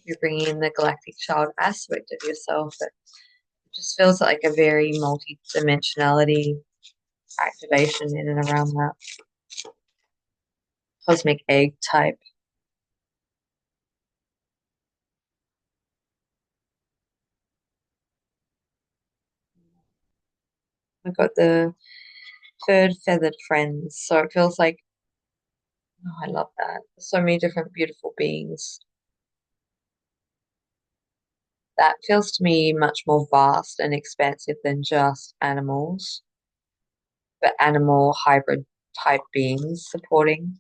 You're bringing in the galactic child aspect of yourself, but it just feels like a very multi-dimensionality activation in and around that cosmic egg type. I've got the third feathered friends, so it feels like, oh, I love that. So many different beautiful beings. That feels to me much more vast and expansive than just animals, but animal hybrid type beings supporting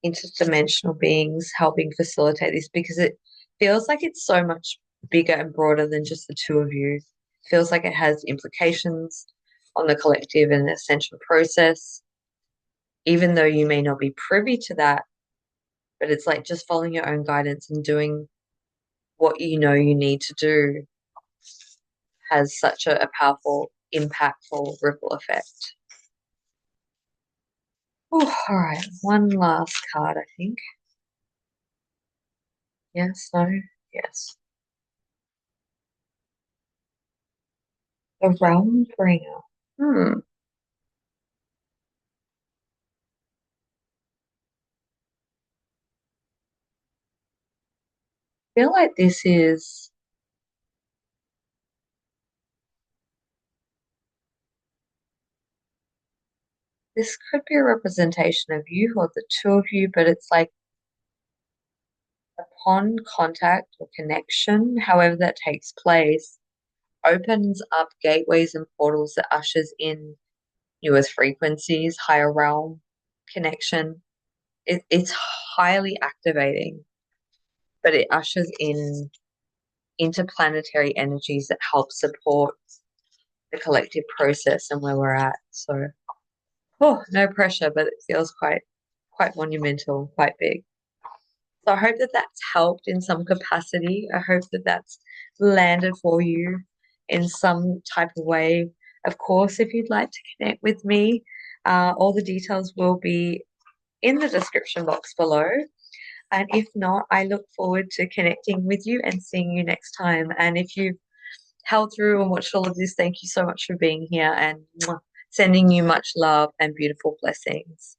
interdimensional beings helping facilitate this because it feels like it's so much bigger and broader than just the two of you. It feels like it has implications on the collective and the ascension process, even though you may not be privy to that, but it's like just following your own guidance and doing what you know you need to do has such a powerful, impactful ripple effect. Ooh, all right, one last card, I think. Yes, no, yes. The Realm Bringer. Hmm. I feel like this could be a representation of you or the two of you, but it's like upon contact or connection, however that takes place, opens up gateways and portals that ushers in newest frequencies, higher realm connection. It's highly activating, but it ushers in interplanetary energies that help support the collective process and where we're at. So, oh, no pressure, but it feels quite monumental, quite big. So I hope that that's helped in some capacity. I hope that that's landed for you in some type of way. Of course, if you'd like to connect with me, all the details will be in the description box below. And if not, I look forward to connecting with you and seeing you next time. And if you've held through and watched all of this, thank you so much for being here and sending you much love and beautiful blessings.